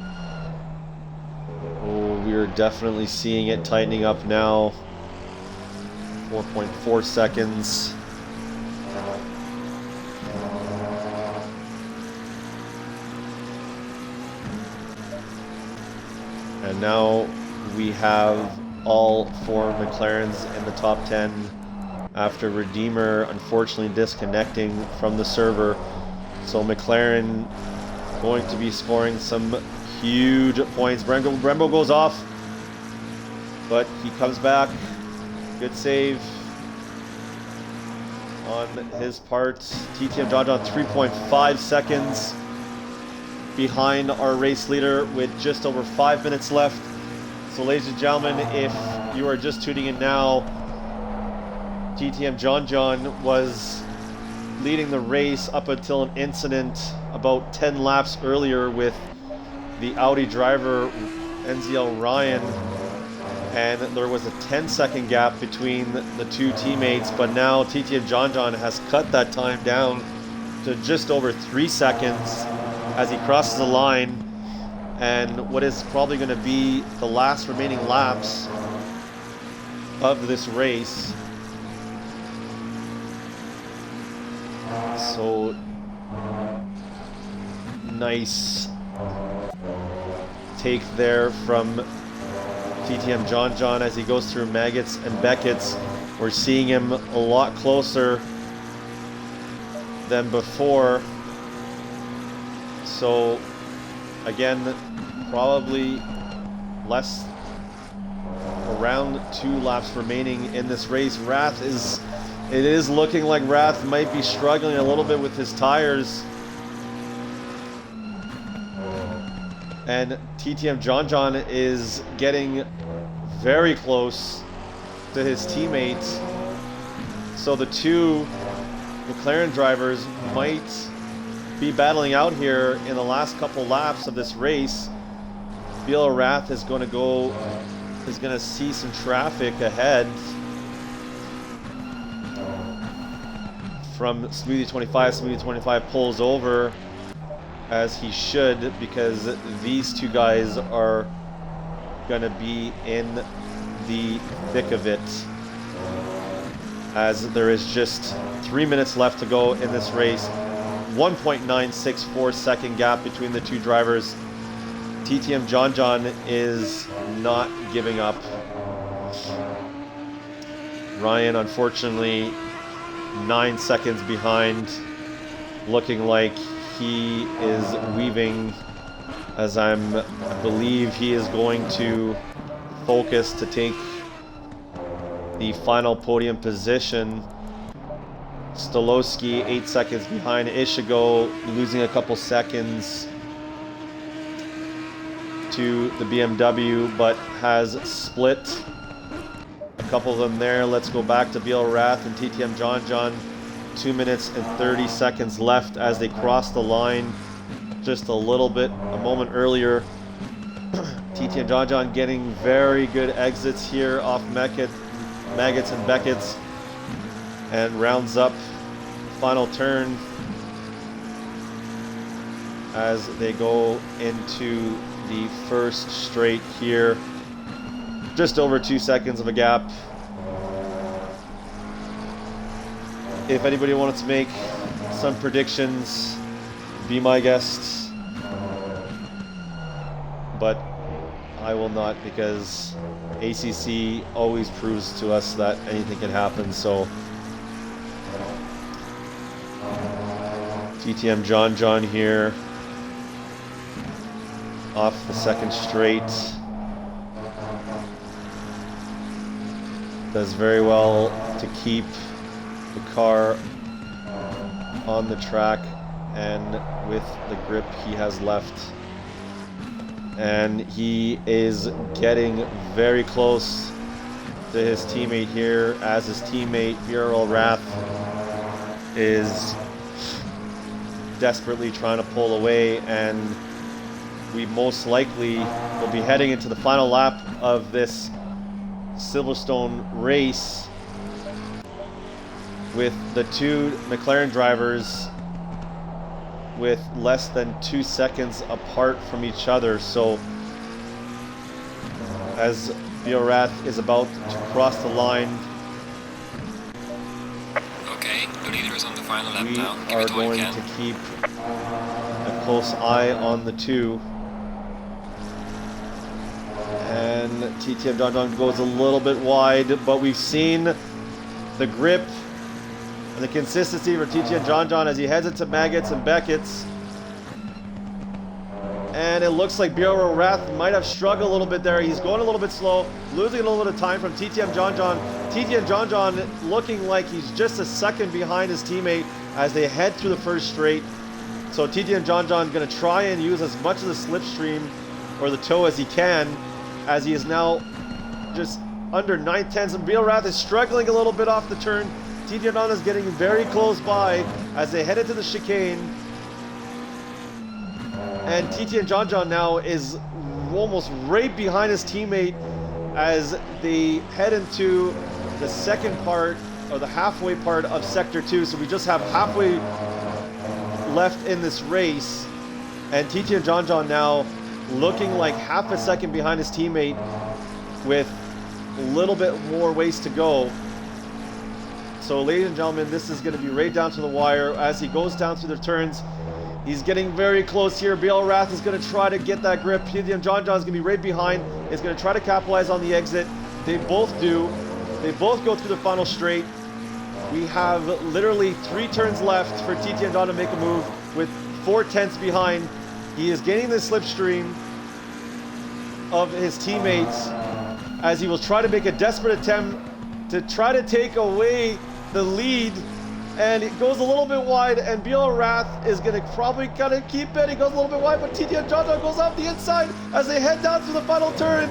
Speaker 1: Oh, we're definitely seeing it tightening up now. 4.4 seconds. And now we have all four McLarens in the top 10 after Redeemer unfortunately disconnecting from the server. So McLaren going to be scoring some huge points. Brembo goes off, but he comes back. Good save on his part. TTM John 3.5 seconds behind our race leader with just over 5 minutes left. So ladies and gentlemen, if you are just tuning in now, TTM John was leading the race up until an incident about 10 laps earlier with the Audi driver NZL Ryan, and there was a 10-second gap between the two teammates, but now TTM John has cut that time down to just over 3 seconds as he crosses the line, and what is probably going to be the last remaining laps of this race. So nice take there from TTM John as he goes through Maggots and Beckett's. We're seeing him a lot closer than before. So again, probably less, around 2 laps remaining in this race. It is looking like Wrath might be struggling a little bit with his tires. And TTM John is getting very close to his teammates. So the two McLaren drivers might be battling out here in the last couple laps of this race. BRL Wrath is going to see some traffic ahead from Smoothie 25. Smoothie 25 pulls over, as he should, because these two guys are going to be in the thick of it, as there is just 3 minutes left to go in this race. 1.964 second gap between the two drivers. TTM John is not giving up. Ryan, unfortunately, 9 seconds behind, looking like he is weaving, as I believe he is going to focus to take the final podium position. Stolowski 8 seconds behind. Ishigo losing a couple seconds to the BMW, but has split a couple of them there. Let's go back to BRL Wrath and TTM John. 2 minutes and 30 seconds left as they cross the line just a little bit, a moment earlier. TTM John getting very good exits here off Maggots and Beckett's, and rounds up final turn. as they go into the first straight here. Just over 2 seconds of a gap. If anybody wanted to make some predictions, be my guest. But I will not, because ACC always proves to us that anything can happen. So TTM John here off the second straight. Does very well to keep the car on the track and with the grip he has left. And he is getting very close to his teammate here, as his teammate BRL ACC is desperately trying to pull away, and we most likely will be heading into the final lap of this Silverstone race with the two McLaren drivers with less than 2 seconds apart from each other. So as BRL ACC is about to cross the line,
Speaker 3: Okay, the leader is on the final lap
Speaker 1: we
Speaker 3: now. Give
Speaker 1: are
Speaker 3: it all you
Speaker 1: going
Speaker 3: can.
Speaker 1: to keep a close eye on the two. And TTM John goes a little bit wide, but we've seen the grip and the consistency for TTM John as he heads into Maggots and Beckett's. And it looks like BRL ACC might have struggled a little bit there. He's going a little bit slow, losing a little bit of time from TTM John. TTM John looking like he's just a second behind his teammate as they head through the first straight. So TTM John going to try and use as much of the slipstream or the toe as he can, as he is now just under 9/10. And BRL ACC is struggling a little bit off the turn. TTM John is getting very close by as they head into the chicane. And TTM John now is almost right behind his teammate as they head into the second part, or the halfway part of Sector 2. So we just have halfway left in this race. And TTM John now looking like half a second behind his teammate with a little bit more ways to go. So ladies and gentlemen, this is going to be right down to the wire as he goes down through the turns. He's getting very close here. BRL ACC is going to try to get that grip. TTM John is going to be right behind. Is going to try to capitalize on the exit. They both do. They both go through the final straight. We have literally 3 turns left for TTM John to make a move with 4/10 behind. He is gaining the slipstream of his teammates as he will try to make a desperate attempt to try to take away the lead. And it goes a little bit wide, and BRL ACC is going to probably kind of keep it. He goes a little bit wide, but TTM John goes off the inside as they head down to the final turn.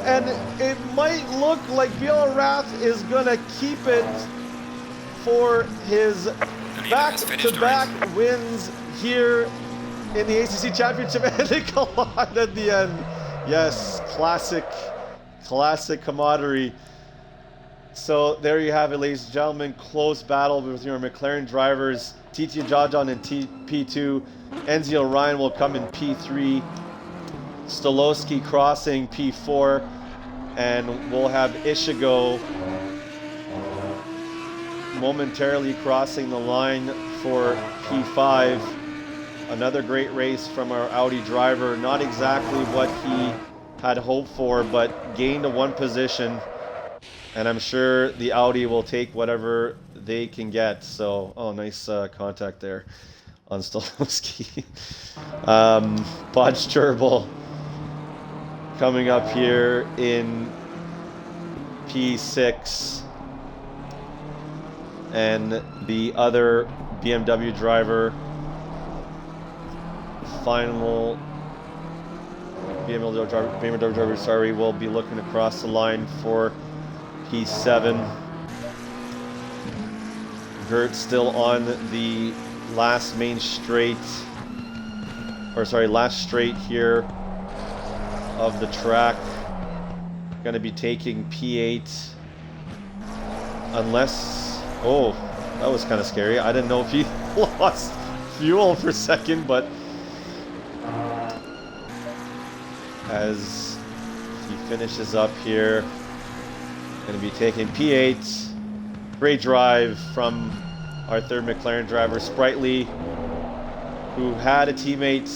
Speaker 1: And it might look like BRL ACC is going to keep it for his back-to-back wins here in the ACC Championship, and they collide at the end. Yes, classic camaraderie. So there you have it, ladies and gentlemen. Close battle with your McLaren drivers. TTM John in P2. Enzio Ryan will come in P3. Stolowski crossing P4. And we'll have Ishigo momentarily crossing the line for P5. Another great race from our Audi driver. Not exactly what he had hoped for, but gained a 1 position. And I'm sure the Audi will take whatever they can get. So, oh, nice contact there on Stolowski. Podge Turbo coming up here in P6. And the other BMW driver, final BMW driver, sorry, will be looking across the line for P7. Gert still on the last main straight, last straight here of the track. Going to be taking P8 unless, oh, that was kind of scary. I didn't know if he lost fuel for a second, but as he finishes up here. Going to be taking P8. Great drive from our third McLaren driver, Sprightly, who had a teammate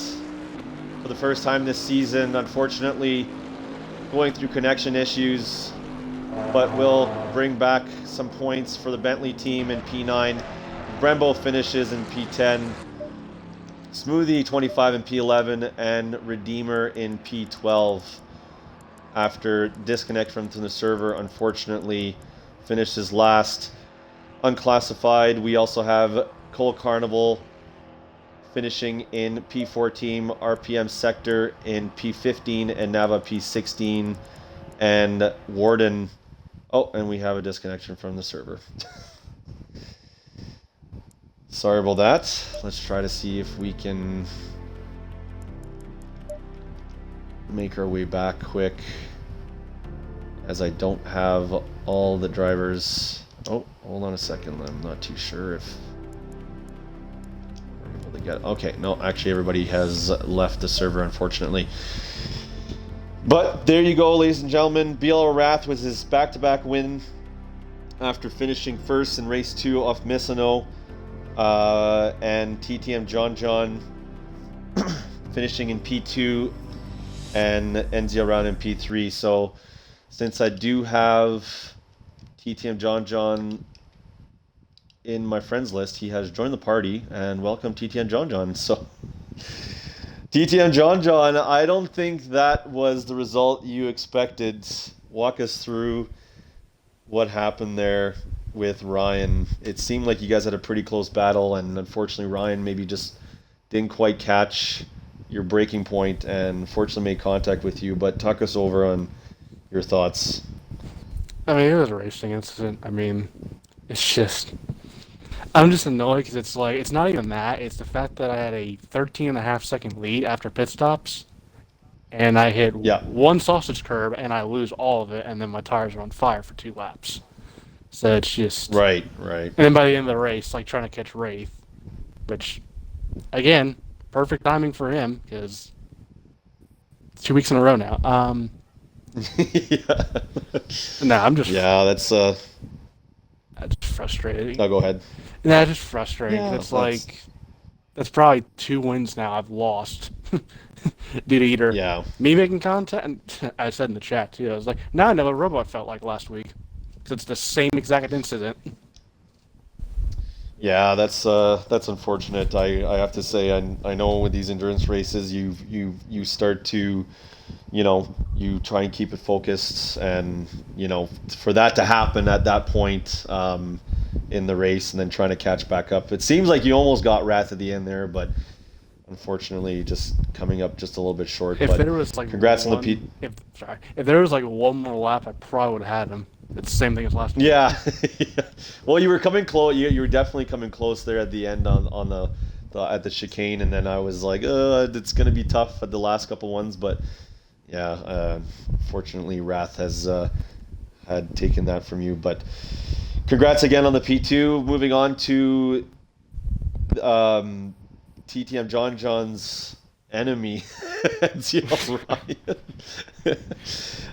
Speaker 1: for the first time this season, unfortunately going through connection issues, but will bring back some points for the Bentley team in P9. Brembo finishes in P10. Smoothie 25 in P11, and Redeemer in P12. After disconnect from the server, unfortunately finishes last. Unclassified, we also have Cole Carnival finishing in P14, RPM Sector in P15, and Nava P16, and Warden. Oh, and we have a disconnection from the server. Sorry about that. Let's try to see if we can make our way back quick, as I don't have all the drivers. Oh, hold on a second. I'm not too sure if we're able to get. Okay, no, actually everybody has left the server, unfortunately. But there you go, ladies and gentlemen. BRL Wrath was his back-to-back win after finishing first in race 2 off Misano, and TTM John finishing in P2 and NZL round in P3. So since I do have TTM John in my friends list, he has joined the party, and welcome TTM John. So TTM John, I don't think that was the result you expected. Walk us through what happened there with Ryan. It seemed like you guys had a pretty close battle, and unfortunately Ryan maybe just didn't quite catch your breaking point and fortunately made contact with you. But talk us over on your thoughts.
Speaker 4: I mean, it was a racing incident. I mean, it's just... I'm just annoyed because it's like, it's not even that. It's the fact that I had a 13.5-second lead after pit stops, and I hit one sausage curb, and I lose all of it, and then my tires are on fire for 2 laps. So it's just... Right. And then by the end of the race, like, trying to catch Wraith, which, again, perfect timing for him, because it's 2 weeks in a row now.
Speaker 1: Yeah.
Speaker 4: No, I'm just...
Speaker 1: Yeah, that's
Speaker 4: frustrating.
Speaker 1: No, go ahead.
Speaker 4: Yeah, just frustrating.
Speaker 1: Yeah,
Speaker 4: it's like, that's probably 2 wins now I've lost due to either me making contact, and I said in the chat too, I was like, now I know what Robot felt like last week. Because it's the same exact incident.
Speaker 1: Yeah, that's unfortunate. I have to say, I know with these endurance races, you start to, you try and keep it focused, and for that to happen at that point in the race, and then trying to catch back up. It seems like you almost got Wrath at the end there, but unfortunately, just coming up just a little bit short.
Speaker 4: If
Speaker 1: but
Speaker 4: there was like
Speaker 1: congrats on the
Speaker 4: if there was like one more lap, I probably would have had him. It's the same thing as last week.
Speaker 1: Yeah. Well, you were coming close. You were definitely coming close there at the end on the at the chicane, and then I was like, it's gonna be tough at the last couple ones, but yeah, fortunately Wrath has had taken that from you. But congrats again on the P2. Moving on to TTM John's enemy, NZL Ryan.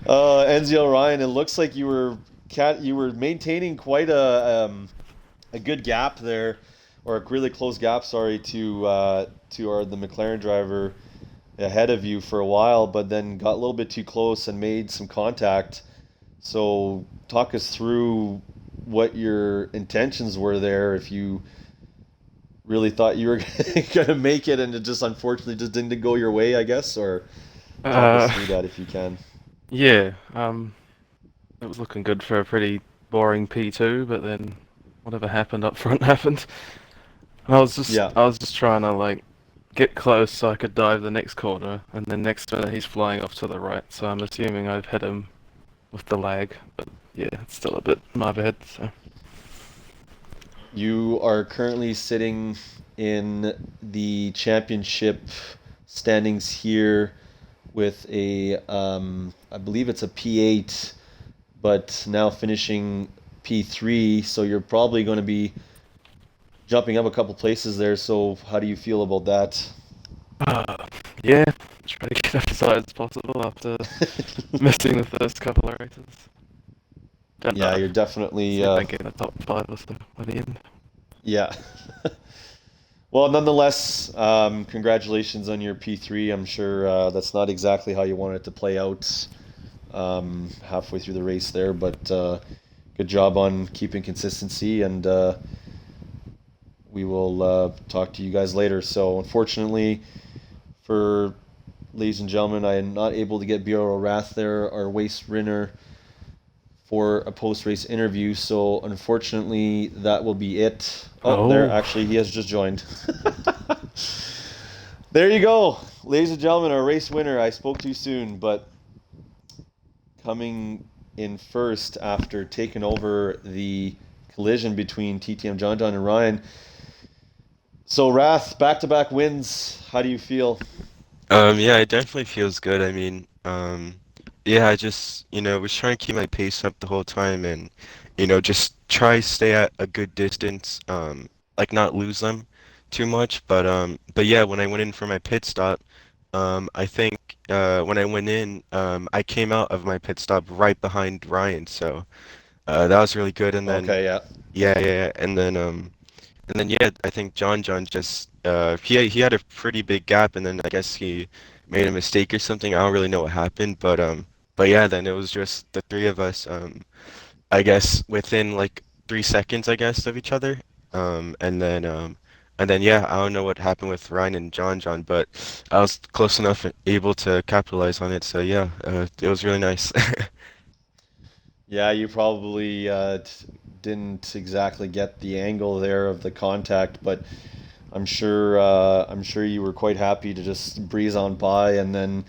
Speaker 1: NZL Ryan, it looks like you were maintaining quite a good gap there, or a really close gap, sorry, to the McLaren driver ahead of you for a while, but then got a little bit too close and made some contact. So talk us through what your intentions were there, if you really thought you were going to make it and it just unfortunately just didn't go your way, I guess, or talk us through that if you can.
Speaker 5: Yeah, it was looking good for a pretty boring P2, but then whatever happened up front happened. I was just trying to like get close so I could dive the next corner, and then next minute he's flying off to the right, so I'm assuming I've hit him with the lag, but yeah, it's still a bit my bad, so.
Speaker 1: You are currently sitting in the championship standings here with a, I believe it's a P8, but now finishing P3, so you're probably going to be jumping up a couple places there, so how do you feel about that?
Speaker 5: Yeah, try to get as high as possible after missing the first couple of races. Don't
Speaker 1: Yeah,
Speaker 5: know.
Speaker 1: you're definitely.
Speaker 5: See if I get in the top 5 or so by the end.
Speaker 1: Yeah. Well, nonetheless, congratulations on your P3. I'm sure that's not exactly how you want it to play out halfway through the race there, but good job on keeping consistency, and we will talk to you guys later. So, unfortunately, for ladies and gentlemen, I am not able to get BRL Wrath there, our race winner, for a post-race interview. So, unfortunately, that will be it. Oh, there, actually, he has just joined. There you go, ladies and gentlemen, our race winner. I spoke too soon, but coming in first after taking over the collision between TTM John and Ryan. So, Wrath, back-to-back wins. How do you feel?
Speaker 6: Yeah, it definitely feels good. I mean, yeah, I just, was trying to keep my pace up the whole time and, just try stay at a good distance, like not lose them too much. But yeah, when I went in for my pit stop, I think when I went in, I came out of my pit stop right behind Ryan, so that was really good. And then,
Speaker 1: Okay, yeah.
Speaker 6: yeah, and then yeah, I think John just he had a pretty big gap, and then I guess he made a mistake or something. I don't really know what happened, but yeah, then it was just the three of us. I guess within like 3 seconds, I guess, of each other. Um, and then um, and then yeah, I don't know what happened with Ryan and John, but I was close enough and able to capitalize on it. So yeah, it was really nice.
Speaker 1: Yeah, you probably didn't exactly get the angle there of the contact, but I'm sure you were quite happy to just breeze on by, and then.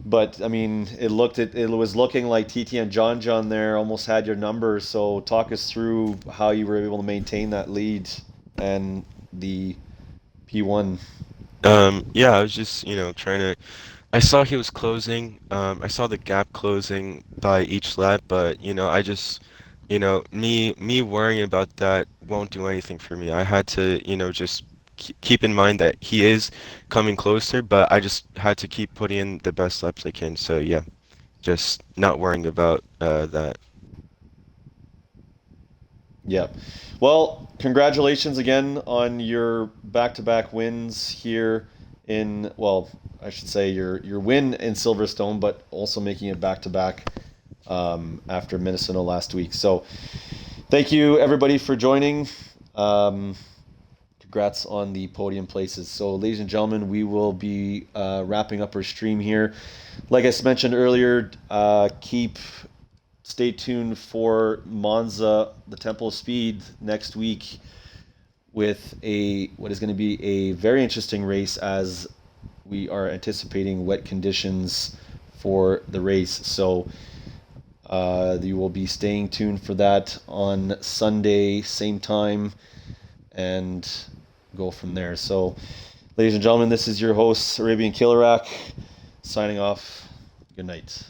Speaker 1: But I mean, it was looking like TT and John there almost had your number. So talk us through how you were able to maintain that lead and the P1.
Speaker 6: Yeah, I was just, trying to. I saw he was closing. I saw the gap closing by each lap, but I just, me worrying about that won't do anything for me. I had to, just keep in mind that he is coming closer, but I just had to keep putting in the best laps I can. So yeah, just not worrying about that.
Speaker 1: Yeah. Well, congratulations again on your back-to-back wins here in, well, I should say your win in Silverstone, but also making it back-to-back after Minnesota last week. So thank you everybody for joining. Congrats on the podium places. So ladies and gentlemen, we will be wrapping up our stream here. Like I mentioned earlier, stay tuned for Monza, the Temple of Speed, next week with what is going to be a very interesting race, as we are anticipating wet conditions for the race. So you will be staying tuned for that on Sunday, same time, and go from there. So, ladies and gentlemen, this is your host, Arabian Killerak, signing off. Good night.